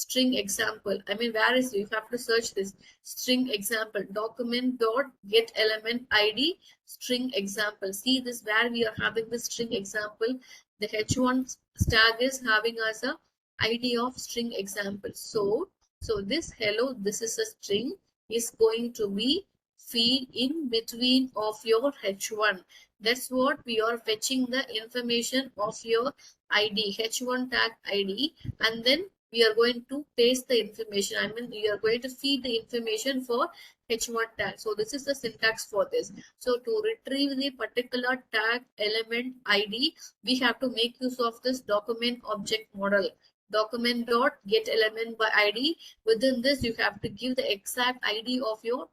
string example. I mean, where is, you have to search this string example, document dot get element ID string example. See this, where we are having the string example. The h1 tag is having as a ID of string example. So this hello, this is a string, is going to be feed in between of your h1. That's what we are fetching the information of your ID, h1 tag ID, and then we are going to paste the information. I mean, we are going to feed the information for h1 tag. So this is the syntax for this. So to retrieve the particular tag element ID, we have to make use of this document object model. Document dot get element by ID. Within this, you have to give the exact ID of your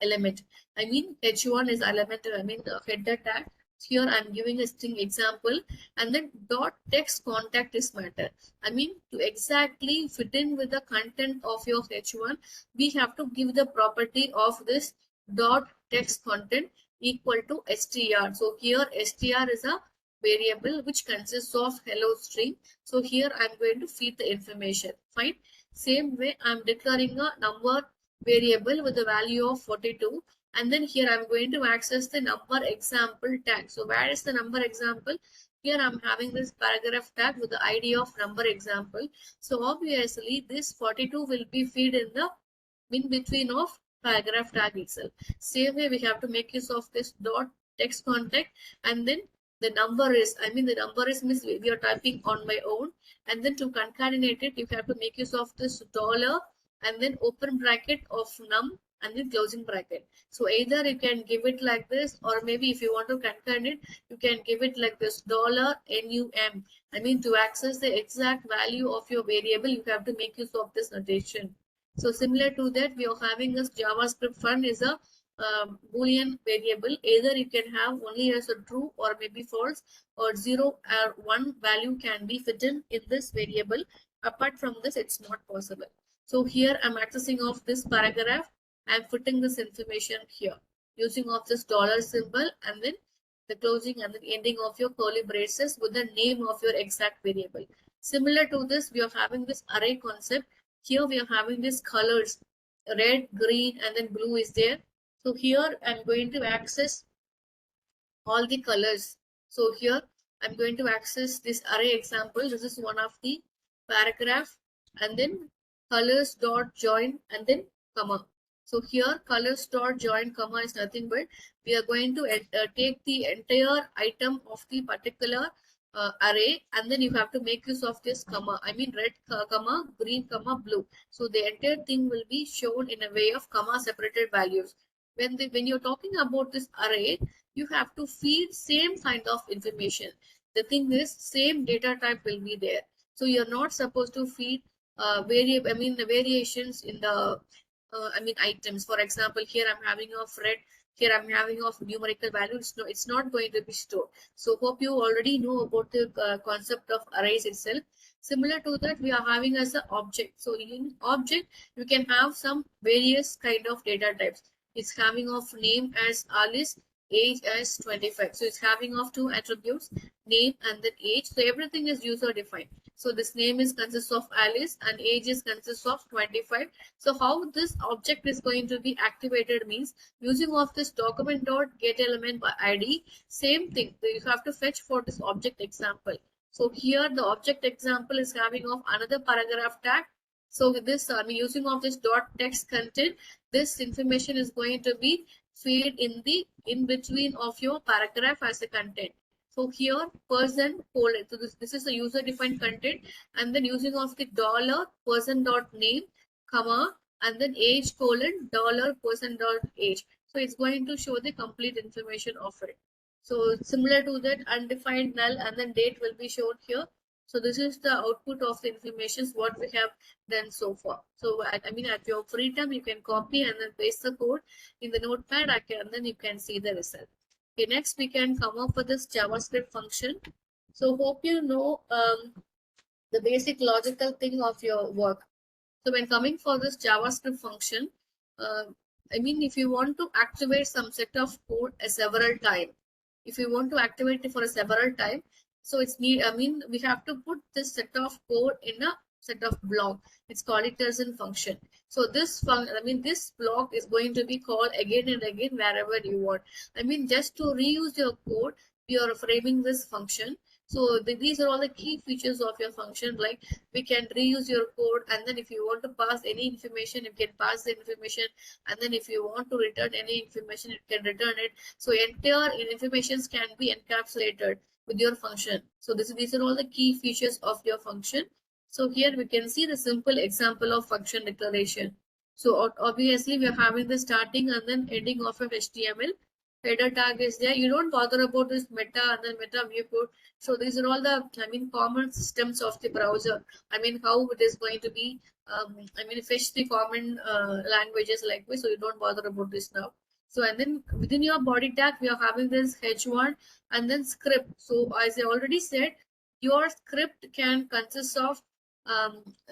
element. I mean, h1 is element, I mean the header tag. Here I'm giving a string example, and then dot text contact is matter. I mean, to exactly fit in with the content of your h1, we have to give the property of this dot text content equal to str. So here str is a variable which consists of hello string. So here I'm going to feed the information. Fine. Same way I'm declaring a number variable with the value of 42, and then here I'm going to access the number example tag. So where is the number example? Here I'm having this paragraph tag with the ID of number example. So obviously this 42 will be fed in the in between of paragraph tag itself. Same way we have to make use of this dot text contact, and then the number is, I mean the number is means we are typing on my own, and then to concatenate it you have to make use of this dollar and then open bracket of num and then closing bracket. So either you can give it like this, or maybe if you want to concatenate, you can give it like this dollar num. I mean, to access the exact value of your variable, you have to make use of this notation. So similar to that, we are having this JavaScript fun is a Boolean variable. Either you can have only as a true or maybe false, or 0 or 1 value can be fit in this variable. Apart from this, it's not possible. So here I'm accessing of this paragraph. I'm fitting this information here using of this dollar symbol, and then the closing and the ending of your curly braces with the name of your exact variable. Similar to this, we are having this array concept. Here we are having these colors, red, green, and then blue is there. So here I'm going to access all the colors. So here I'm going to access this array example. This is one of the paragraph, and then colors dot join and then comma. So here colors dot join comma is nothing but we are going to take the entire item of the particular array, and then you have to make use of this comma. I mean red comma, green comma, blue. So the entire thing will be shown in a way of comma separated values. When you're talking about this array, you have to feed same kind of information. The thing is, same data type will be there. So you're not supposed to feed variable, I mean the variations in the items. For example, here I'm having of red, here I'm having of numerical values. No, it's not going to be stored. So hope you already know about the concept of arrays itself. Similar to that, we are having as an object. So in object, you can have some various kind of data types. It's having of name as Alice, age as 25. So it's having of two attributes, name and then age. So everything is user defined. So this name is consists of Alice and age is consists of 25. So how this object is going to be activated means using of this document dot get element by ID. Same thing. So you have to fetch for this object example. So here the object example is having of another paragraph tag. So with this using of this dot text content, this information is going to be fed in between of your paragraph as a content. So here person colon. So this is a user defined content, and then using of the dollar person dot name comma and then age colon dollar person dot age. So it's going to show the complete information of it. So similar to that, undefined null and then date will be shown here. So this is the output of the information what we have done so far. So I mean at your free time you can copy and then paste the code in the notepad, and then you can see the result. Okay, next we can come up with this JavaScript function. So hope you know the basic logical thing of your work. So when coming for this JavaScript function, I mean if you want to activate some set of code several times, if you want to activate it for a several time, so it's need, I mean we have to put this set of code in a set of block. It's called it as in function. So this this block is going to be called again and again wherever you want. Just to reuse your code, we are framing this function. So these are all the key features of your function. Like, we can reuse your code, and then if you want to pass any information, you can pass the information, and then if you want to return any information, you can return it. So entire informations can be encapsulated with your function. So these are all the key features of your function. So here we can see the simple example of function declaration. So obviously we are having the starting and then ending of your HTML. Header tag is there. You don't bother about this meta and then meta viewport. So these are all the common systems of the browser. How it is going to be fetch the common languages like this. So you don't bother about this now. So and then within your body tag we are having this h1 and then script. So as I already said, your script can consist of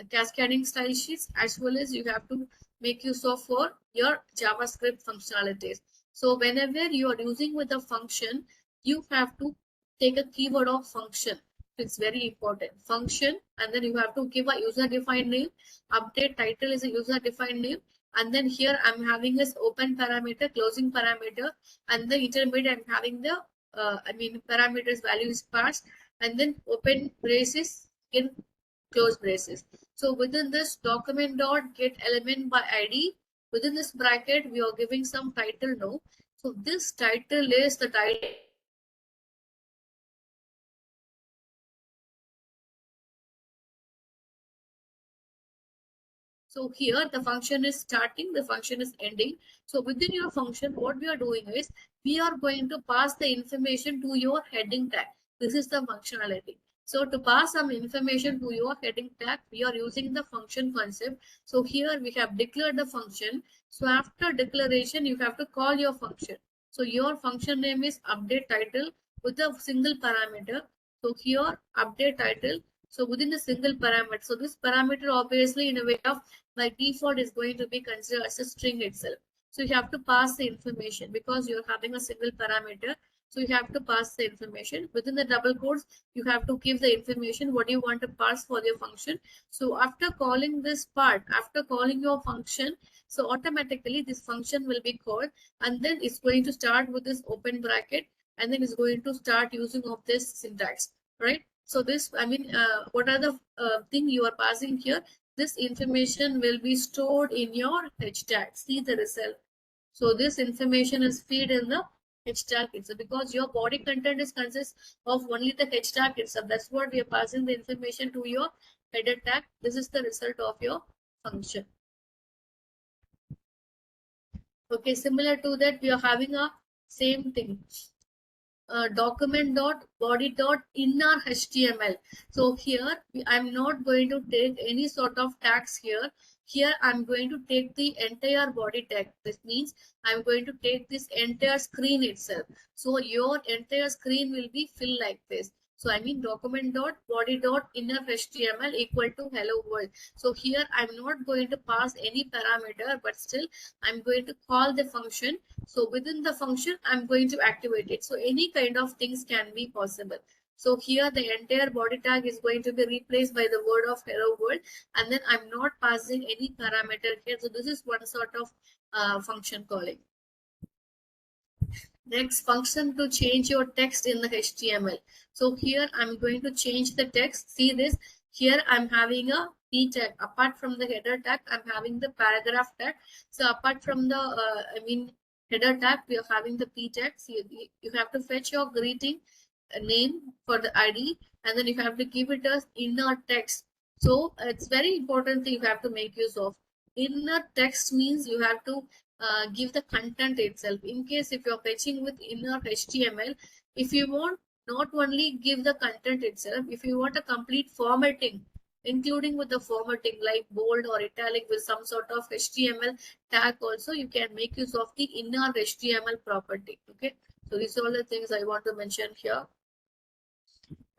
cascading style sheets, as well as you have to make use of for your JavaScript functionalities. So whenever you are using with a function, you have to take a keyword of function. It's very important. Function, and then you have to give a user defined name. Update title is a user defined name. And then here I'm having this open parameter, closing parameter, and the intermediate I'm having the parameters values passed, and then open braces in close braces. So within this document dot get element by ID, within this bracket we are giving some title now. So this title is the title. So here the function is starting, the function is ending. So within your function, what we are doing is we are going to pass the information to your heading tag. This is the functionality. So to pass some information to your heading tag, we are using the function concept. So here we have declared the function. So after declaration, you have to call your function. So your function name is update title with a single parameter. So here update title. So within the single parameter. So this parameter obviously in a way of by default is going to be considered as a string itself. So you have to pass the information because you're having a single parameter. So you have to pass the information within the double quotes. You have to give the information what you want to pass for your function. So after calling this part, after calling your function, so automatically this function will be called, and then it's going to start with this open bracket, and then it's going to start using of this syntax, right? So this, what are the thing you are passing here? This information will be stored in your h tag. See the result. So this information is feed in the h tag itself, because your body content is consists of only the h tag itself. That's what we are passing the information to your header tag. This is the result of your function. Okay, similar to that, we are having a same thing. Document dot body dot inner HTML. So here I'm not going to take any sort of tags here. Here I'm going to take the entire body tag. This means I'm going to take this entire screen itself. So your entire screen will be filled like this. So document dot body dot inner HTML equal to hello world. So here I'm not going to pass any parameter, but still I'm going to call the function. So within the function, I'm going to activate it. So any kind of things can be possible. So here the entire body tag is going to be replaced by the word of hello world, and then I'm not passing any parameter here. So this is one sort of function calling. Next, function to change your text in the HTML. So here I'm going to change the text. See this, here I'm having a p tag. Apart from the header tag, I'm having the paragraph tag. So apart from the header tag, we are having the p tag. So you have to fetch your greeting name for the ID, and then you have to give it as inner text. So it's very important that you have to make use of. Inner text means you have to give the content itself. In case if you're fetching with inner HTML, if you want not only give the content itself, if you want a complete formatting, including with the formatting like bold or italic with some sort of HTML tag also, you can make use of the inner HTML property. Okay, so these are all the things I want to mention here.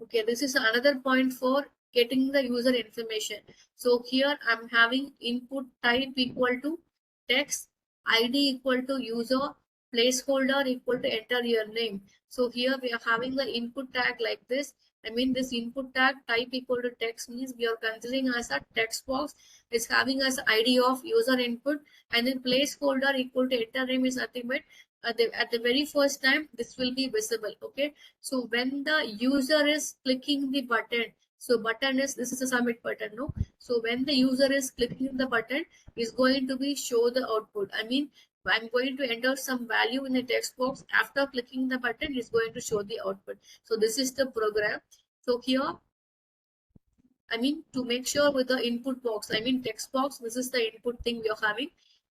Okay, this is another point for getting the user information. So here I'm having input type equal to text, ID equal to user, placeholder equal to enter your name. So here we are having the input tag like this, I mean, this input tag type equal to text means we are considering as a text box. It's having as ID of user input, and then placeholder equal to enter name is nothing but at the very first time this will be visible. Okay, so when the user is clicking the button, so button is, this is a submit button, no? So when the user is clicking the button, is going to be show the output. I mean, I'm going to enter some value in the text box. After clicking the button, it's going to show the output. So this is the program. So here, I mean, to make sure with the input box, I mean text box, this is the input thing we are having.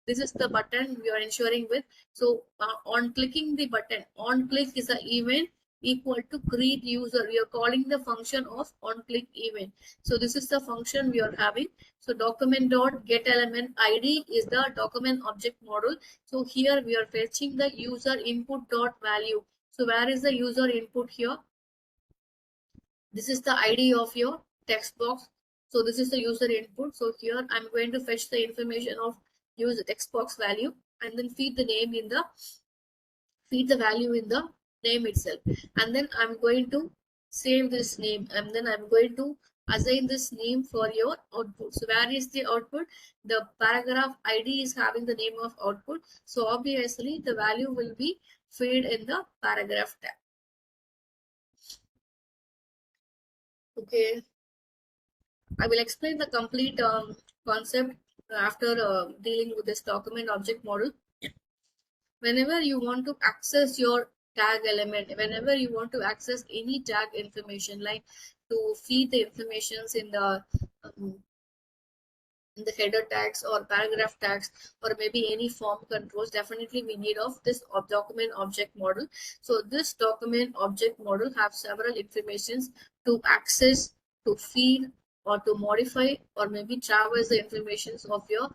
This is the button we are ensuring with. So on clicking the button, on click is an event equal to create user. We are calling the function of on click event. So this is the function we are having. So document dot get element ID is the document object model. So here we are fetching the user input dot value. So where is the user input here? This is the ID of your text box. So this is the user input. So here I'm going to fetch the information of user text box value and then feed the value in the name itself. And then I'm going to save this name, and then I'm going to assign this name for your output. So where is the output? The paragraph ID is having the name of output. So obviously the value will be fed in the paragraph tag. Okay, I will explain the complete concept after dealing with this document object model. Whenever you want to access your tag element, whenever you want to access any tag information, like to feed the informations in the header tags or paragraph tags or maybe any form controls, definitely we need of this document object model. So this document object model have several informations to access, to feed, or to modify, or maybe traverse the informations of your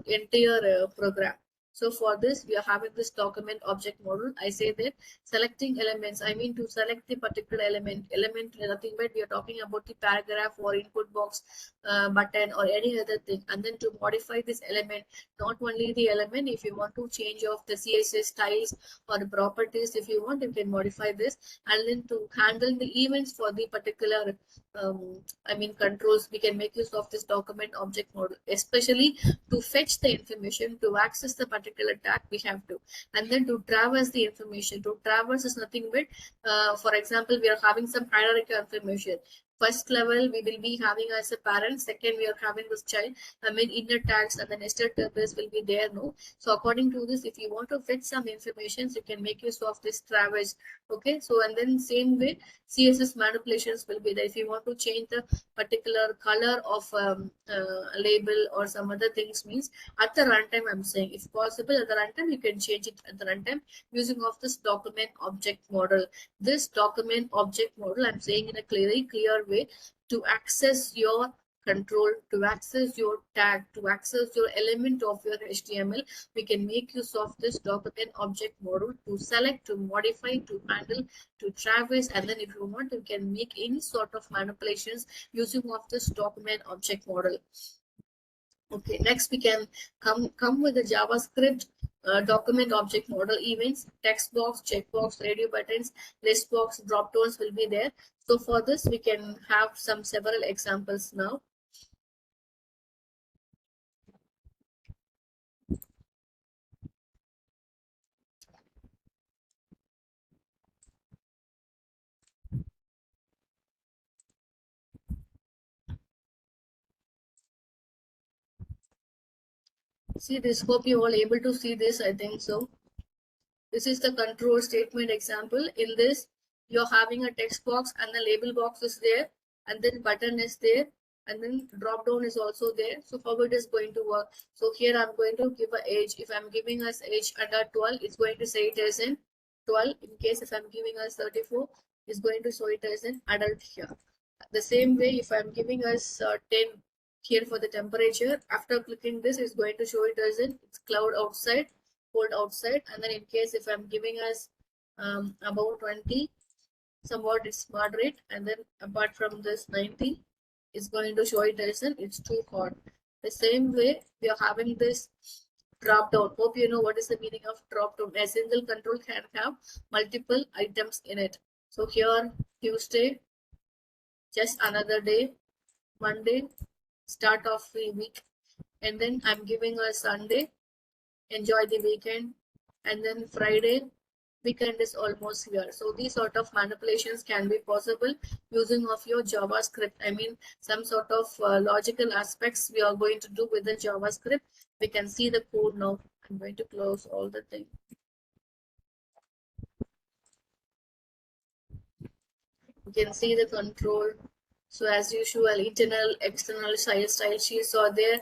entire program. So for this, we are having this document object model. I say that selecting elements, I mean to select the particular element nothing but we are talking about the paragraph or input box button or any other thing, and then to modify this element, not only the element, if you want to change of the CSS styles or the properties, if you want, you can modify this, and then to handle the events for the particular controls, we can make use of this document object model, especially to fetch the information, to access the particular tag we have to, and then to traverse the information. To traverse is nothing but for example, we are having some hierarchical information. First level we will be having as a parent, second we are having this child, inner tags and the nested tuples will be there, no? So according to this, if you want to fetch some information, you can make use of this traverse. Okay, so and then same way CSS manipulations will be there. If you want to change the particular color of label or some other things, means at the runtime, I'm saying if possible at the runtime you can change it at the runtime using of this document object model. This document object model, I'm saying in a very clear way, to access your control, to access your tag, to access your element of your HTML, we can make use of this document object model to select, to modify, to handle, to traverse, and then if you want, you can make any sort of manipulations using of this document object model. Okay, next we can come with the JavaScript document object model events, text box, checkbox, radio buttons, list box, drop downs will be there. So for this, we can have several examples now. See this, hope you all able to see this, I think so. This is the control statement example. In this, you're having a text box and the label box is there, and then button is there, and then drop down is also there. So how it is going to work? So here I'm going to give a age. If I'm giving us age under 12, it's going to say it as in 12. In case if I'm giving us 34, it's going to show it as an adult here. The same way, if I'm giving us 10 here for the temperature, after clicking this, it's going to show it as in it's cloud outside, cold outside, and then in case if I'm giving us about 20, somewhat it's moderate, and then apart from this 90, it's going to show it as in it's too hot. The same way, we are having this drop down. Hope you know what is the meaning of drop down. A single control can have multiple items in it. So here Tuesday, just another day, Monday, start of the week, and then I'm giving a Sunday, enjoy the weekend, and then Friday, weekend is almost here. So these sort of manipulations can be possible using of your JavaScript. I mean, some sort of logical aspects we are going to do with the JavaScript. We can see the code now. I'm going to close all the thing. You can see the control. So as usual, internal, external style sheets are there.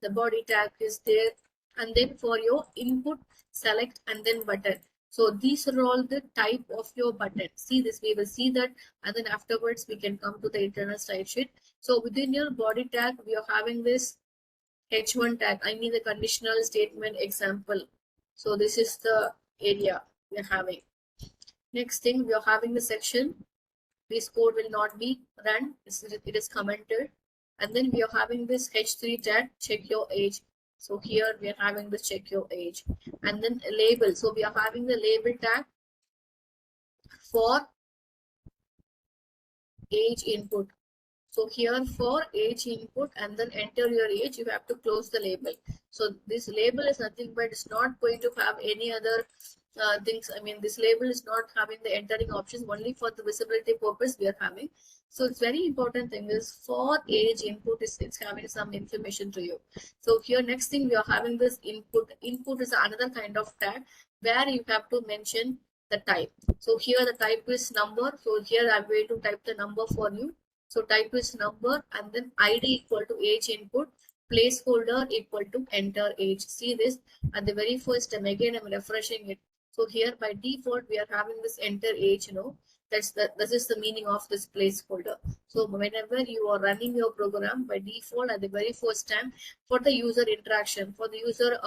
The body tag is there. And then for your input, select and then button. So these are all the type of your button. See this, we will see that, and then afterwards we can come to the internal style sheet. So within your body tag, we are having this H1 tag. I mean the conditional statement example. So this is the area we are having. Next thing, we are having the section. This code will not be run. It is commented. And then we are having this H3 tag, check your age. So here we are having the check your age. And then a label. So we are having the label tag for age input. So here for age input and then enter your age, you have to close the label. So this label is nothing but it's not going to have any other things. I mean, this label is not having the entering options, only for the visibility purpose we are having. So it's very important thing is for age input it's having some information to you. So here next thing we are having this input. Input is another kind of tag where you have to mention the type. So here the type is number. So here I'm going to type the number for you. So type is number and then ID equal to age input, placeholder equal to enter age. See this at the very first time, again I'm refreshing it. So here by default we are having this enter age, this is the meaning of this placeholder. So whenever you are running your program, by default at the very first time, for the user interaction, for the user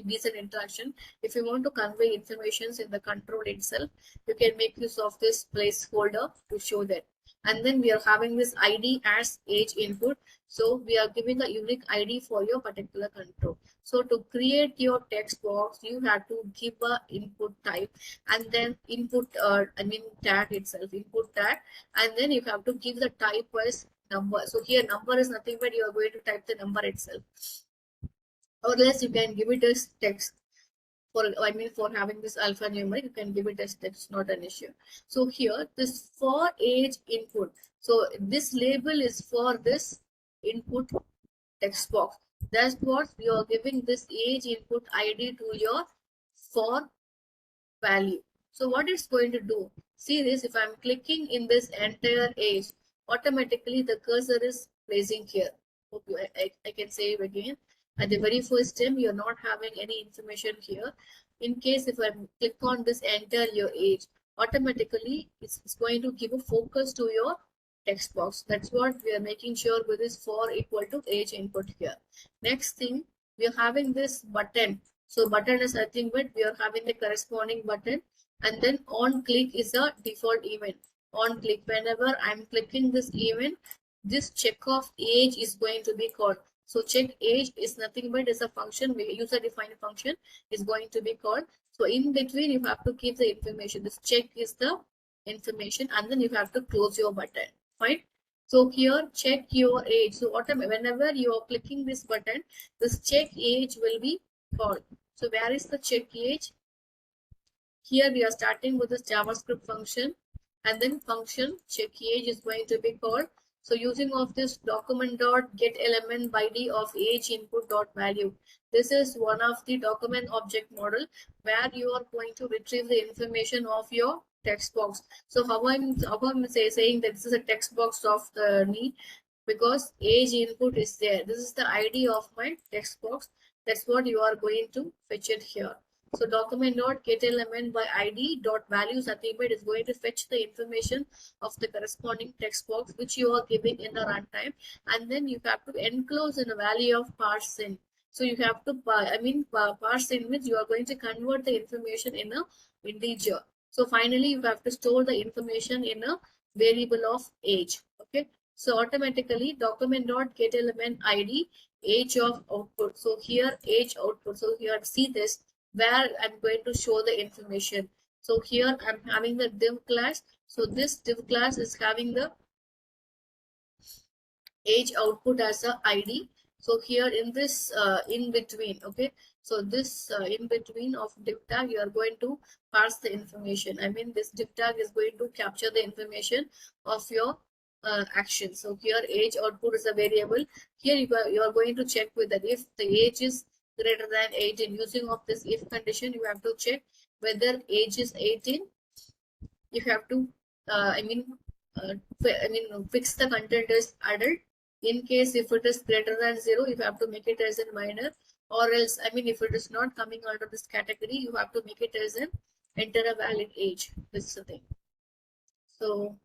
decent interaction, if you want to convey informations in the control itself, you can make use of this placeholder to show that. And then we are having this ID as age input. So we are giving a unique ID for your particular control. So to create your text box, you have to give a input type and then input, tag itself, input tag, and then you have to give the type as number. So here number is nothing but you are going to type the number itself, or else you can give it as text. For having this alphanumeric, you can give it as text, not an issue. So here this for age input. So this label is for this input text box. That's what we are giving this age input ID to your for value. So what it's going to do, see this, if I'm clicking in this entire age, automatically the cursor is placing here. Okay, I can say it again. At the very first time, you're not having any information here. In case if I click on this enter your age, automatically it's going to give a focus to your text box. That's what we are making sure with this for equal to age input here. Next thing, we are having this button. So button is nothing but we are having the corresponding button, and then on click is a default event. On click, whenever I'm clicking this event, this check of age is going to be called. So check age is nothing but is a function, user defined function is going to be called. So in between you have to keep the information. This check is the information, and then you have to close your button. Fine. So here check your age. So whenever you are clicking this button, this check age will be called. So where is the check age? Here we are starting with this JavaScript function, and then function check age is going to be called. So using of this document dot get element by d of age input dot value. This is one of the document object model where you are going to retrieve the information of your text box. So how I'm saying that this is a text box of the need, because age input is there. This is the ID of my text box. That's what you are going to fetch it here. So document dot get element by ID dot values attribute is going to fetch the information of the corresponding text box which you are giving in the runtime, and then you have to enclose in a value of parse in. So you have to parse in means you are going to convert the information in a integer. So finally you have to store the information in a variable of age. Okay. So automatically document dot get element ID age of output. So here age output. So here see this where I'm going to show the information. So here I'm having the div class. So this div class is having the age output as a ID. So here in this in between, okay, so this in between of div tag, you are going to pass the information. I mean, this div tag is going to capture the information of your action. So here age output is a variable. Here you are going to check with that if the age is greater than 18. Using of this if condition, you have to check whether age is 18. You have to uh, fix the content as adult. In case if it is greater than 0, you have to make it as a minor, or else if it is not coming under this category, you have to make it as an enter a valid age. This is the thing. So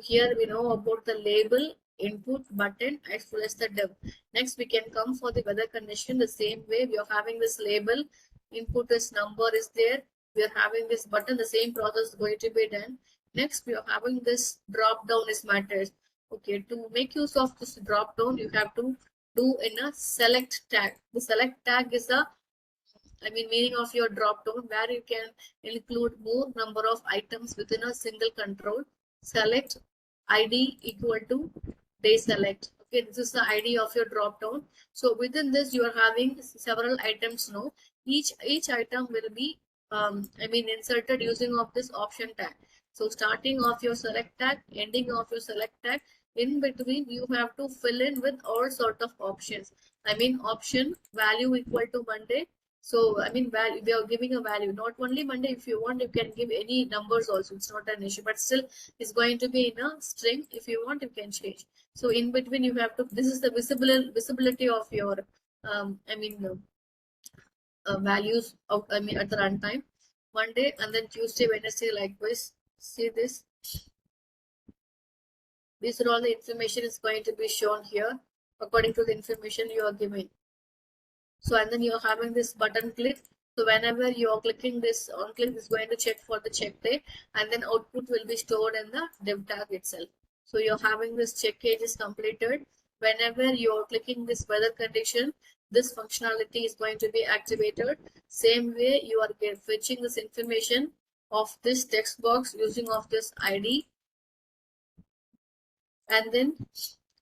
here we know about the label, input, button, as well as the div. Next we can come for the weather condition. The same way we are having this label, input is number is there, we are having this button, the same process is going to be done. Next we are having this drop down is matters. Okay, to make use of this drop down, you have to do in a select tag. The select tag is a meaning of your drop down, where you can include more number of items within a single control. Select ID equal to day select. Okay, this is the ID of your drop down. So within this, you are having several items now. Each item will be inserted using of this option tag. So starting of your select tag, ending of your select tag, in between you have to fill in with all sort of options. Option value equal to Monday. So value, we are giving a value, not only Monday. If you want, you can give any numbers also, it's not an issue, but still it's going to be in a string. If you want, you can change. So in between you have to, this is the visibility of your values of at the runtime. Monday, and then Tuesday, Wednesday, likewise. See this, these are all the information is going to be shown here according to the information you are giving. So and then you're having this button click. So whenever you're clicking this on click, is going to check for the check day, and then output will be stored in the div tag itself. So you're having this check age is completed. Whenever you're clicking this weather condition, this functionality is going to be activated. Same way you are fetching this information of this text box using of this ID, and then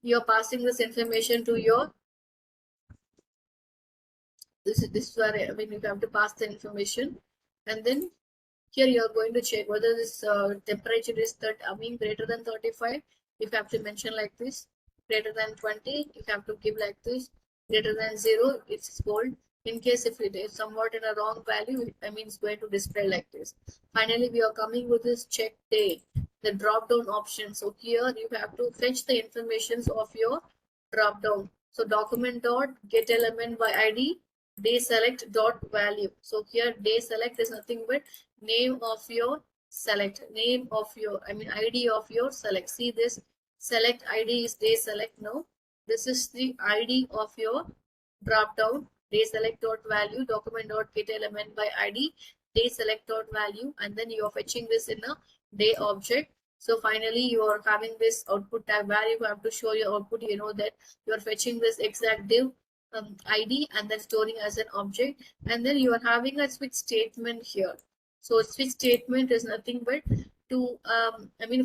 you're passing this information to your this is where you have to pass the information, and then here you are going to check whether this temperature is greater than 35. You have to mention like this. Greater than 20, you have to give like this. Greater than 0, it's cold. In case if it is somewhat in a wrong value, it's going to display like this. Finally, we are coming with this check day, the drop down option. So here you have to fetch the informations of your drop down. So document dot get element by ID day select dot value. So here day select is nothing but name of your select, name of your ID of your select. See this select ID is day select. Now this is the ID of your drop down, day select dot value, document dot get element by ID day select dot value, and then you are fetching this in a day object. So finally you are having this output tag where you have to show your output. You know that you are fetching this exact div ID and then storing as an object, and then you are having a switch statement here. So switch statement is nothing but to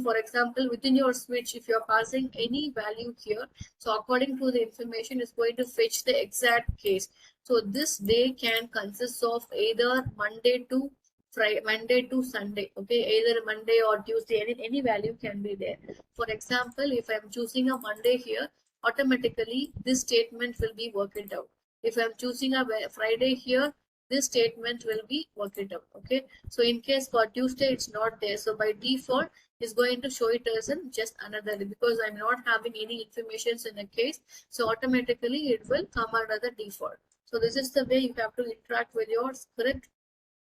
for example, within your switch, if you're passing any value here, so according to the information is going to fetch the exact case. So this day can consist of either Monday to Friday, Monday to Sunday. Okay, either Monday or Tuesday, any value can be there. For example, if I'm choosing a Monday here, automatically this statement will be worked out. If I'm choosing a Friday here, this statement will be worked out. Okay, so in case for Tuesday it's not there, so by default is going to show it as in just another day, because I'm not having any information in a case, so automatically it will come under the default. So this is the way you have to interact with your script.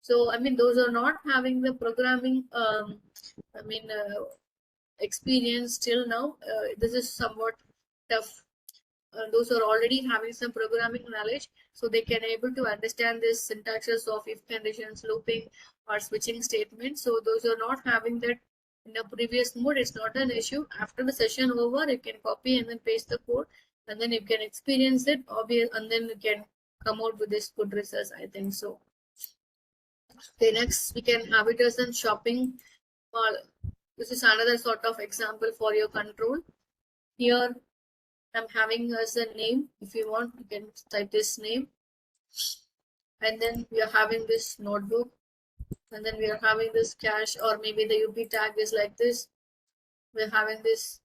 So those are not having the programming experience till now, this is somewhat tough. Those are already having some programming knowledge, so they can able to understand this syntaxes of if conditions, looping, or switching statements. So those are not having that in the previous mode, it's not an issue. After the session over, you can copy and then paste the code, and then you can experience it, and then you can come out with this good results, I think so. Okay, next we can have it as in shopping. This is another sort of example for your control. Here I'm having as a name. If you want, you can type this name. And then we are having this notebook. And then we are having this cash, or maybe the UP tag is like this. We're having this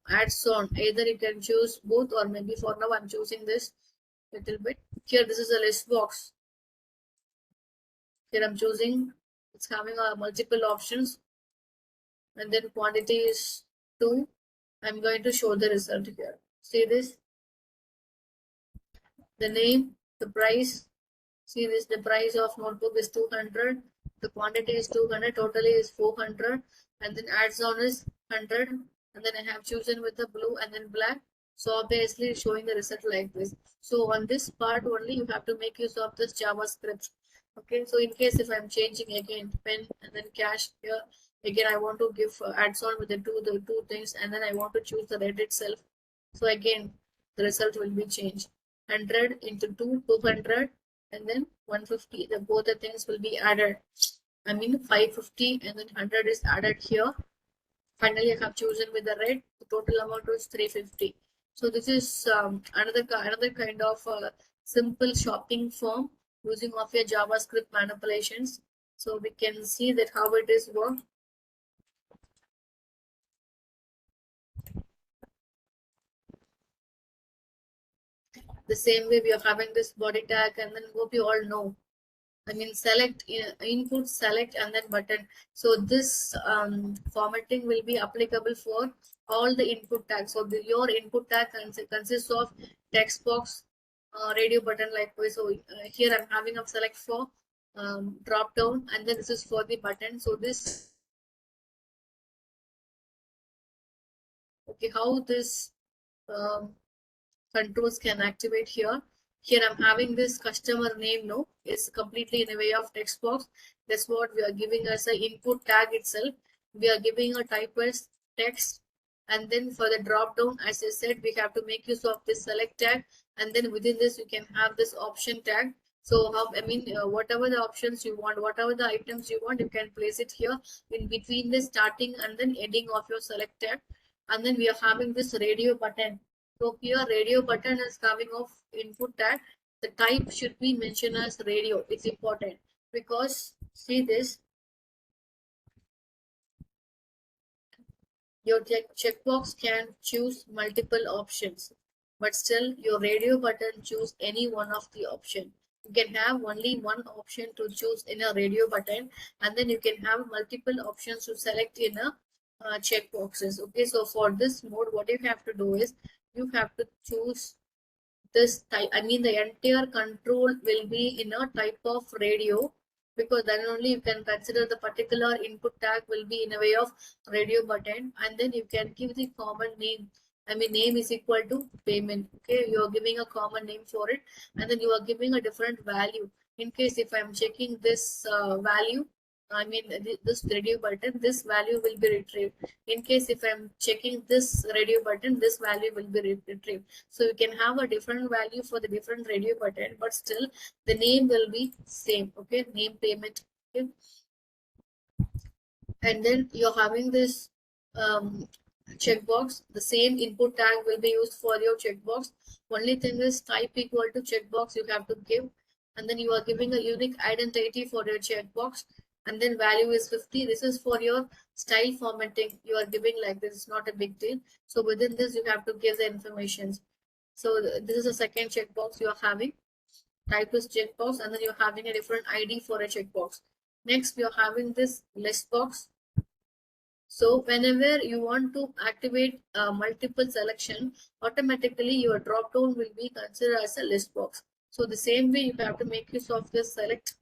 ads on. Either you can choose both, or maybe for now I'm choosing this little bit. Here, this is a list box. Here I'm choosing. It's having multiple options. And then quantity is 2. I'm going to show the result here. See this? The name, the price. See this, the price of notebook is 200. The quantity is 200. Totally is 400. And then adds on is 100. And then I have chosen with the blue and then black. So obviously showing the result like this. So on this part only you have to make use of this JavaScript. Okay, so in case if I'm changing again pen and then cash here, again I want to give adds on with the two things, and then I want to choose the red itself. So again the result will be changed. 100 into 2, 200, and then 150. The both the things will be added. I mean 550 and then 100 is added here. Finally, I have chosen with the red. The total amount was 350. So this is another kind of simple shopping form using of your JavaScript manipulations. So we can see that how it is work. The same way we are having this body tag, and then hope you all know. I mean, select input, select, and then button. So this formatting will be applicable for all the input tags. So your input tag consists of text box, radio button likewise. So here I'm having a select for drop down, and then this is for the button. So this, okay, how this controls can activate here. Here I'm having this customer name. No, it's completely in a way of text box. That's what we are giving as an input tag itself. We are giving a type as text, and then for the drop down, as I said, we have to make use of this select tag, and then within this you can have this option tag. So how, I mean, whatever the options you want, whatever the items you want, you can place it here in between the starting and then ending of your select tag. And then we are having this radio button. So here radio button is having of input tag. The type should be mentioned as radio. It's important because see this, your checkbox can choose multiple options, but still your radio button choose any one of the option. You can have only one option to choose in a radio button, and then you can have multiple options to select in a checkboxes. Okay, so for this mode, what you have to do is you have to choose this type. I mean, the entire control will be in a type of radio, because then only you can consider the particular input tag will be in a way of radio button, and then you can give the common name. I mean, name is equal to payment. Okay, you are giving a common name for it, and then you are giving a different value. In case if I'm checking this value, I mean this radio button, this value will be retrieved. In case if I'm checking this radio button, this value will be retrieved. So you can have a different value for the different radio button, but still the name will be same. Okay, name payment. Okay, and then you're having this checkbox. The same input tag will be used for your checkbox. Only thing is type equal to checkbox you have to give, and then you are giving a unique identity for your checkbox, and then value is 50. This is for your style formatting. You are giving like this. It's not a big deal. So within this you have to give the information. So this is a second checkbox you are having. Type is checkbox, and then you're having a different ID for a checkbox. Next, we are having this list box. So whenever you want to activate multiple selection, automatically your drop down will be considered as a list box. So the same way you have to make use of this select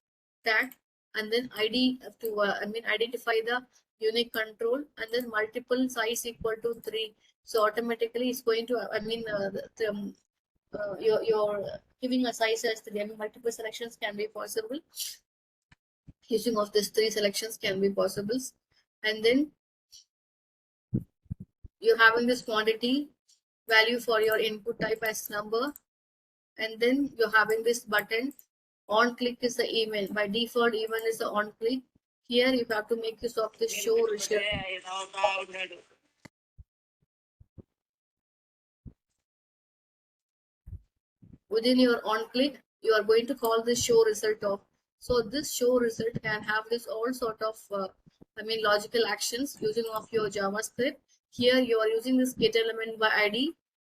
tag, and then ID to identify the unique control, and then multiple size equal to 3. So automatically it's going to you're giving a size as 3. I mean, multiple selections can be possible. Using of these 3 selections can be possible, and then you're having this quantity value for your input type as number, and then you're having this button. On click is the event. By default, event is the on click. Here you have to make use of the show result. within your on click, you are going to call this show result of. So this show result can have this all sort of logical actions using of your JavaScript. Here you are using this get element by ID.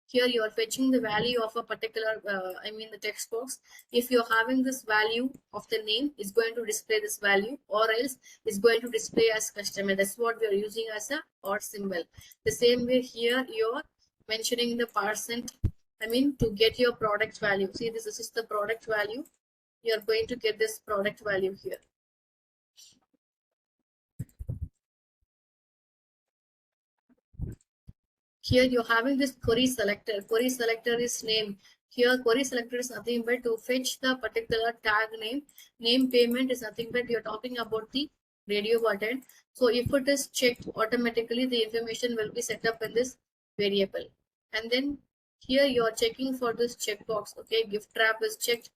Here you are fetching the value of a particular the text box. If you're having this value of the name, it's going to display this value, or else it's going to display as customer. That's what we are using as a or symbol. The same way here you're mentioning the percent, to get your product value. See, this is the product value. You're going to get this product value here. Here you're having this query selector. Query selector is name. Here query selector is nothing but to fetch the particular tag name. Name payment is nothing but you're talking about the radio button. So if it is checked, automatically the information will be set up in this variable. And then here you are checking for this checkbox. Okay, gift wrap is checked.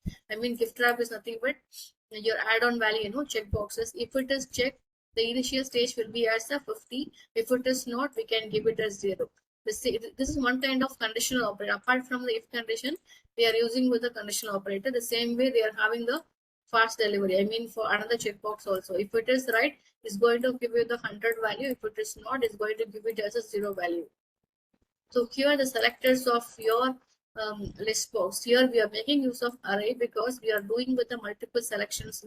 Gift wrap is nothing but your add-on value, checkboxes. If it is checked, the initial stage will be as a 50. If it is not, we can give it as 0. This is one kind of conditional operator. Apart from the if condition, we are using with the conditional operator. The same way they are having the fast delivery. For another checkbox also. If it is right, it's going to give you the 100 value. If it is not, it's going to give it as a 0 value. So here are the selectors of your list box. Here we are making use of array because we are doing with the multiple selections.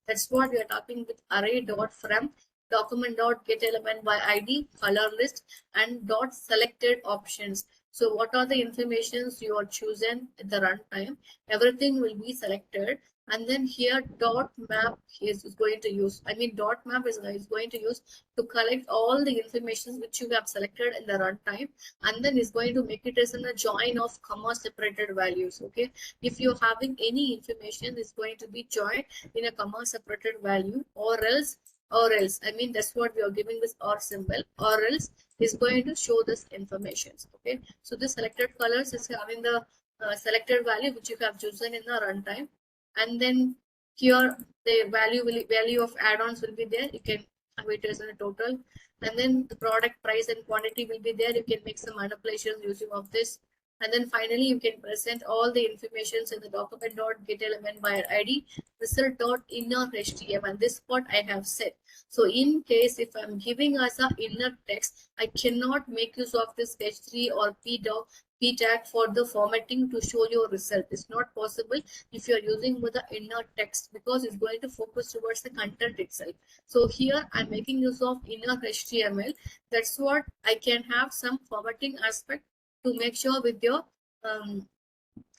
That's what we are talking with array dot from document dot get element by ID, color list, and dot selected options. So what are the informations you are chosen at the runtime? Everything will be selected. And then here dot map is going to use. Dot map is going to use to collect all the information which you have selected in the runtime, and then is going to make it as a join of comma separated values. Okay, if you're having any information, is going to be joined in a comma separated value, or else that's what we are giving this or symbol, or else is going to show this information. Okay, so the selected colors is having the selected value which you have chosen in the runtime, and then here the value of add-ons will be there. You can have it as a total, and then the product price and quantity will be there. You can make some manipulations using of this, and then finally you can present all the informations in the document dot get element by ID result dot inner HTML. This part I have said. So in case if I'm giving us a inner text, I cannot make use of this h3 or p tag for the formatting to show your result. It's not possible if you're using with the inner text, because it's going to focus towards the content itself. So here I'm making use of inner HTML. That's what I can have some formatting aspect to make sure with your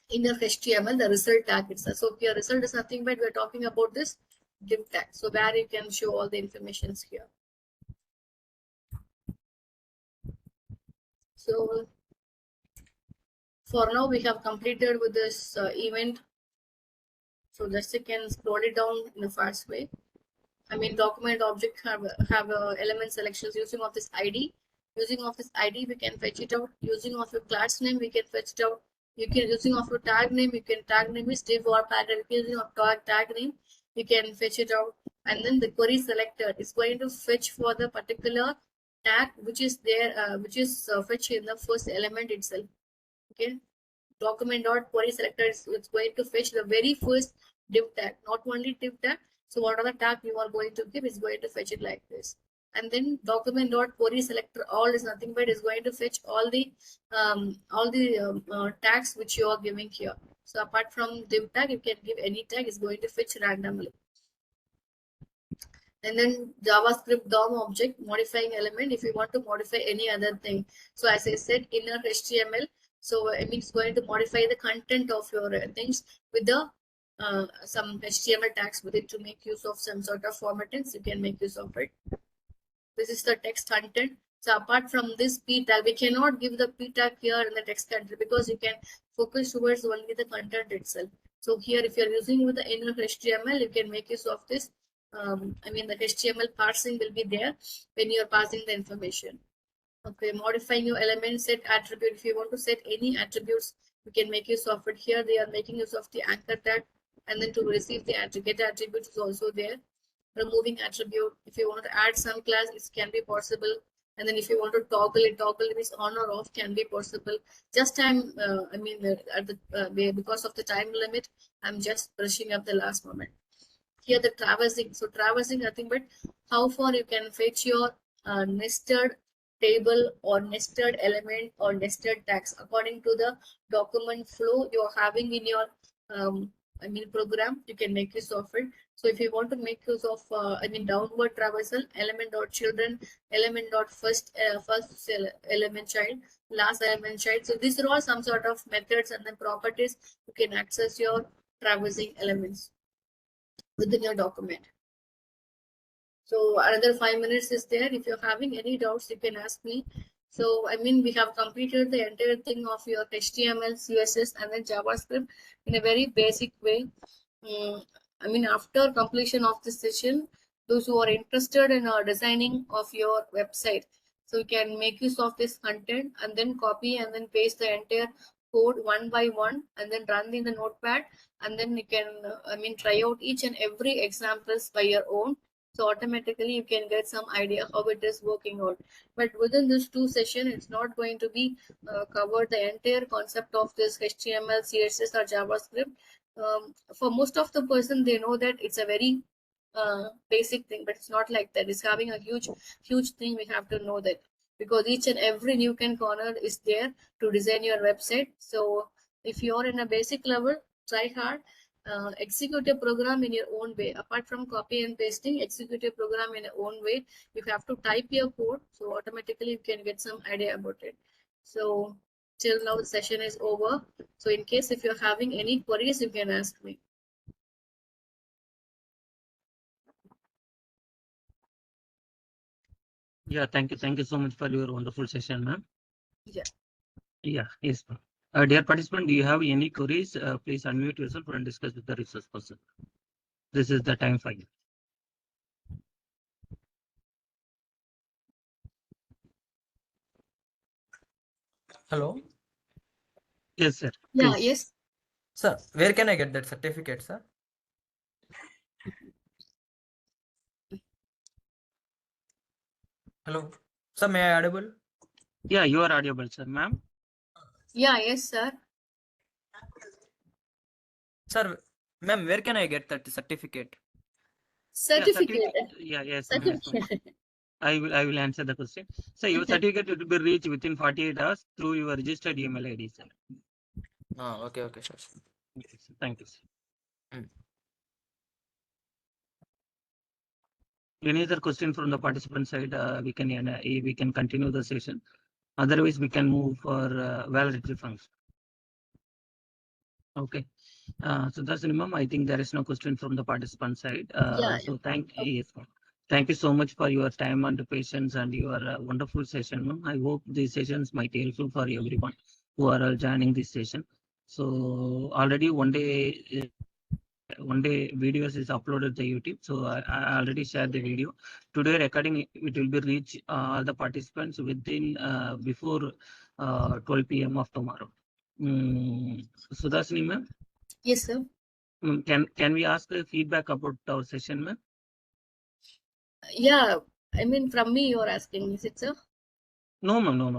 inner HTML, the result tag itself. So your result is nothing but we're talking about this div tag. So where you can show all the informations here. So for now we have completed with this event. So just you can scroll it down in a fast way. Document object have element selections using of this ID. Using of this ID, we can fetch it out. Using of your class name, we can fetch it out. You can using of your tag name, you can tag name is div or paragraph. Using of tag name, you can fetch it out. And then the query selector is going to fetch for the particular tag which is there, fetched in the first element itself. Okay, document dot query selector is going to fetch the very first div tag, not only div tag. So what are the tag you are going to give is going to fetch it like this. And then document dot query selector all is nothing but is going to fetch all the tags which you are giving here. So apart from div tag, you can give any tag, is going to fetch randomly. And then JavaScript DOM object modifying element if you want to modify any other thing. So as I said, inner HTML. So it's going to modify the content of your things with the some HTML tags with it to make use of some sort of formatting. So you can make use of it. This is the text content. So apart from this p tag, we cannot give the p tag here in the text content because you can focus towards only the content itself. So here, if you're using with the inner HTML, you can make use of this. The HTML parsing will be there when you're passing the information. Okay, modifying your element set attribute. If you want to set any attributes, you can make use of it. Here they are making use of the anchor tag, and then to receive the get attribute is also there. Removing attribute. If you want to add some class, it can be possible. And then if you want to toggle it means on or off can be possible. Just because of the time limit, I'm just brushing up the last moment. Here the traversing. So traversing nothing but how far you can fetch your nested table or nested element or nested tags according to the document flow you're having in your program. You can make use of it. So if you want to make use of downward traversal, element dot children, element dot first element child, last element child. So these are all some sort of methods and then properties you can access your traversing elements within your document. So another 5 minutes is there. If you're having any doubts, you can ask me. So we have completed the entire thing of your HTML, CSS, and then JavaScript in a very basic way. After completion of this session, those who are interested in designing of your website, so you can make use of this content and then copy and then paste the entire code one by one and then run in the notepad, and then you can try out each and every examples by your own. So automatically you can get some idea how it is working out. But within this 2 session, it's not going to be covered the entire concept of this HTML, CSS or JavaScript. For most of the person, they know that it's a very basic thing, but it's not like that. It's having a huge thing. We have to know that because each and every nook and corner is there to design your website. So if you're in a basic level, try hard. Execute a program in your own way. Apart from copy and pasting, execute a program in your own way. You have to type your code, so automatically you can get some idea about it. So till now the session is over. So in case if you're having any queries, you can ask me. Yeah, thank you so much for your wonderful session, ma'am. Yeah. Yeah, yes, ma'am. Dear participant, do you have any queries? Please unmute yourself and discuss with the resource person. This is the time for you. Hello. Yes, sir. Yeah, Please. yes. Sir, where can I get that certificate, sir? Hello. Sir, may I audible? Yeah, you are audible, sir, ma'am. Yeah, yes, sir. Sir, ma'am, where can I get that certificate? Certificate. Yeah, yes, ma'am. Yes, ma'am. Certificate. I will answer the question. So your certificate will be reached within 48 hours through your registered email ID, sir. Okay, sir. Okay, sir. Thank you, sir. Any other question from the participant side? We can continue the session. Otherwise, we can move for validatory function. Okay. So that's minimum. I think there is no question from the participant side. So thank you so much for your time and patience and your wonderful session, ma'am. I hope these sessions might be helpful for everyone who are joining this session. So already one day videos is uploaded to YouTube. So I already shared the video. Today recording it will be reach all the participants within before 12 p.m. of tomorrow. Sudhashini ma'am. Yes, sir. Can we ask feedback about our session, ma'am? Yeah, from me you're asking, is it, sir? No, ma'am. No.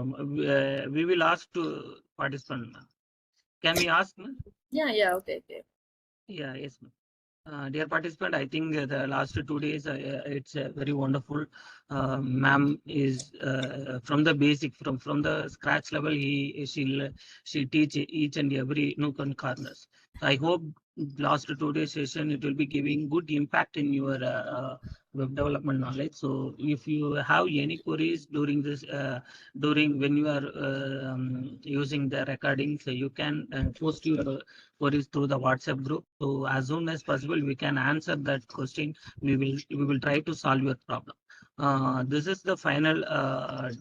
We will ask to participant, ma'am. Can we ask, ma'am? Yeah. Okay. Yeah, yes, ma'am. Dear participant, I think the last 2 days it's very wonderful. Ma'am is from the basic, from the scratch level. She teach each and every nook and corners. I hope last 2 days session it will be giving good impact in your web development knowledge. So if you have any queries during this during when you are using the recording, so you can post your queries through the WhatsApp group. So as soon as possible, we can answer that question. We will try to solve your problem. This is the final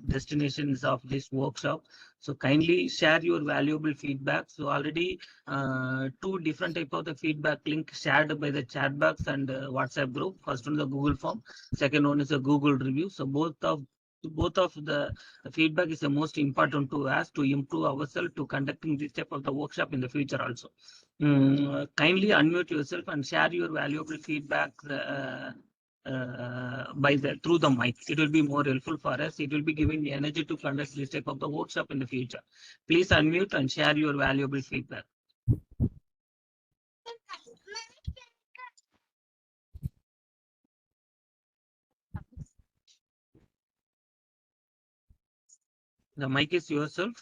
destinations of this workshop. So kindly share your valuable feedback. So already 2 different type of the feedback link shared by the chat box and WhatsApp group. First one is the Google form. Second one is a Google review. So both of the feedback is the most important to us to improve ourselves to conducting this type of the workshop in the future also. Kindly unmute yourself and share your valuable feedback through the mic. It will be more helpful for us. It will be giving the energy to conduct this type of the workshop in the future. Please unmute and share your valuable feedback. The mic is yourself.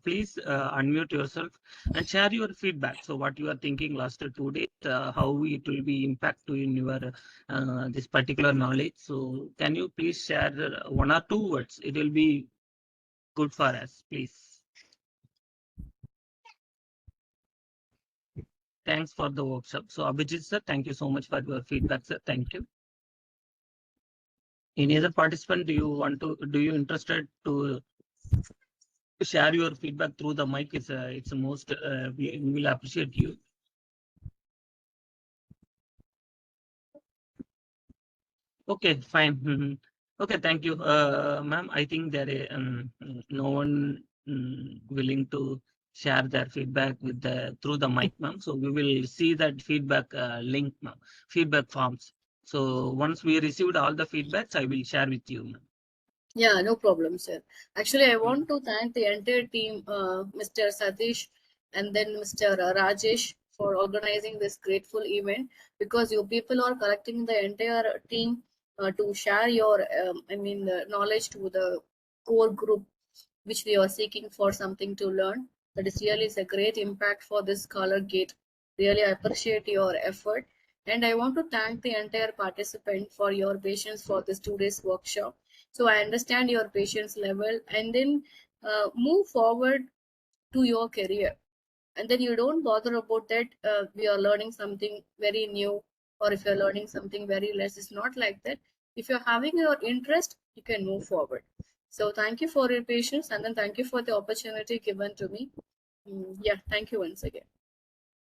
Please unmute yourself and share your feedback. So what you are thinking last 2 days, how it will be impact to in your this particular knowledge. So can you please share 1 or 2 words? It will be good for us, please. Thanks for the workshop. So Abhijit sir, thank you so much for your feedback, sir. Thank you. Any other participant, do you interested to share your feedback through the mic? It's most we will appreciate you. Okay, fine. Okay, thank you, ma'am. I think there is no one willing to share their feedback with through the mic, ma'am. So we will see that feedback link, ma'am, feedback forms. So once we received all the feedbacks, I will share with you, ma'am. Yeah, no problem, sir. Actually, I want to thank the entire team, Mr. Satish and then Mr. Rajesh for organizing this grateful event, because you people are collecting the entire team to share your, knowledge to the core group, which we are seeking for something to learn. That is really is a great impact for this Scholar Gate. Really, I appreciate your effort. And I want to thank the entire participant for your patience for this 2 days workshop. So I understand your patience level, and then move forward to your career. And then you don't bother about that we are learning something very new, or if you're learning something very less. It's not like that. If you're having your interest, you can move forward. So thank you for your patience, and then thank you for the opportunity given to me. Yeah, thank you once again.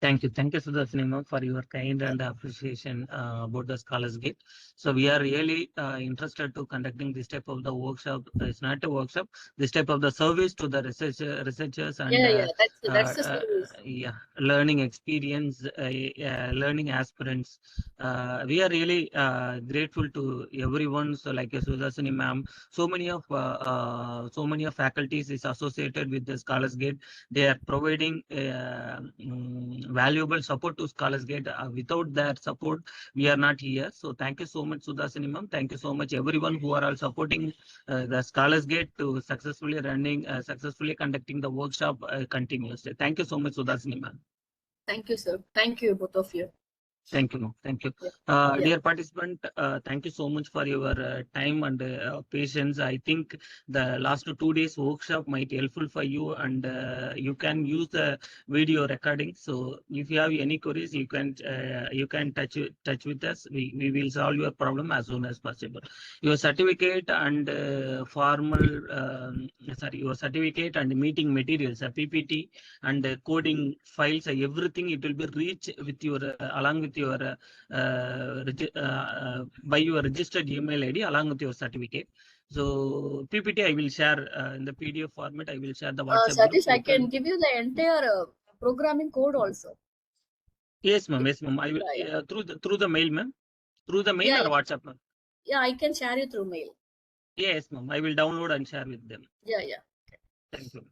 Thank you, Sudarsini ma'am, for your kind and appreciation about the Scholars Gate. So we are really interested to conducting this type of the workshop. It's not a workshop. This type of the service to the researchers and That's the service. learning experience, learning aspirants. We are really grateful to everyone. So like Sudarsini ma'am, so many of faculties is associated with the Scholars Gate. They are providing valuable support to Scholars Gate. Without their support, we are not here. So thank you so much, Sudarsini ma'am. Thank you so much, everyone who are all supporting the Scholars Gate to successfully conducting the workshop continuously. Thank you so much, Sudarsini ma'am. Thank you, sir. Thank you, both of you. Thank you, ma'am. Thank you. Yeah. Dear participant, thank you so much for your time and patience. I think the last 2 days workshop might be helpful for you, and you can use the video recording. So if you have any queries, you can touch with us. We will solve your problem as soon as possible. Your certificate and your certificate and meeting materials, PPT and coding files, everything it will be reached with your along with your by your registered email ID along with your certificate. So PPT I will share in the PDF format. I will share the WhatsApp Satish, group. I can give you the entire programming code also. Yes, ma'am. Yes, ma'am. I will through the mail, ma'am. Through the mail or WhatsApp, ma'am. Yeah, I can share you through mail. Yes, ma'am. I will download and share with them. Yeah. Okay. Thank you.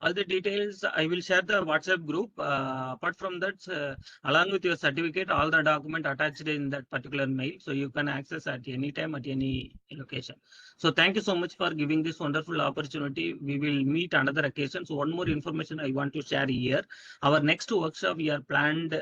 All the details I will share the WhatsApp group. Apart from that, along with your certificate, all the document attached in that particular mail, so you can access at any time at any location. So thank you so much for giving this wonderful opportunity. We will meet another occasion. So one more information I want to share here. Our next workshop we are planned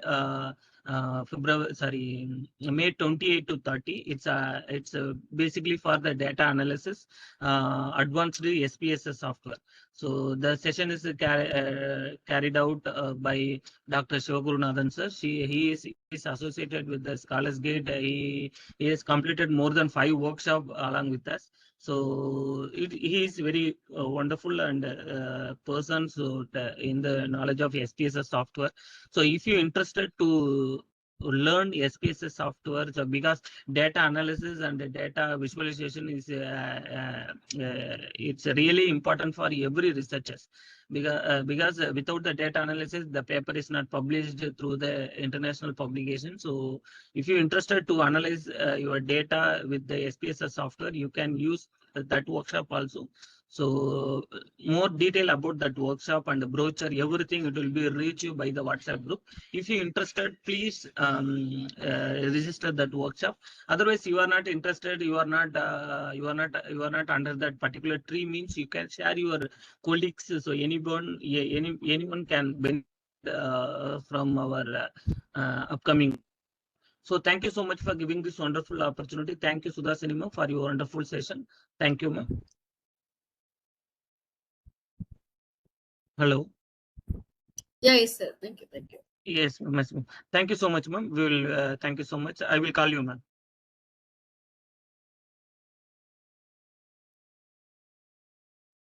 May 28 to 30. It's basically for the data analysis, advanced SPSS software. So the session is carried out by Dr. Shivagurunathan sir. He is associated with the Scholars Gate. He has completed more than 5 workshops along with us. So he is very wonderful and person in the knowledge of SPSS software. So if you're interested to learn SPSS software, so because data analysis and the data visualization is it's really important for every researchers, because without the data analysis the paper is not published through the international publication. So if you're interested to analyze your data with the SPSS software, you can use that workshop also. So more detail about that workshop and the brochure, everything, it will be reach you by the WhatsApp group. If you're interested, please register that workshop. Otherwise, you are not interested, you are not under that particular tree, means you can share your colleagues. So anyone can benefit from our upcoming. So thank you so much for giving this wonderful opportunity. Thank you, Sudhasini ma'am, for your wonderful session. Thank you, ma'am. Hello. Yes, sir. Thank you. Thank you. Yes, ma'am. Thank you so much, ma'am. We will. Thank you so much. I will call you, ma'am.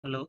Hello.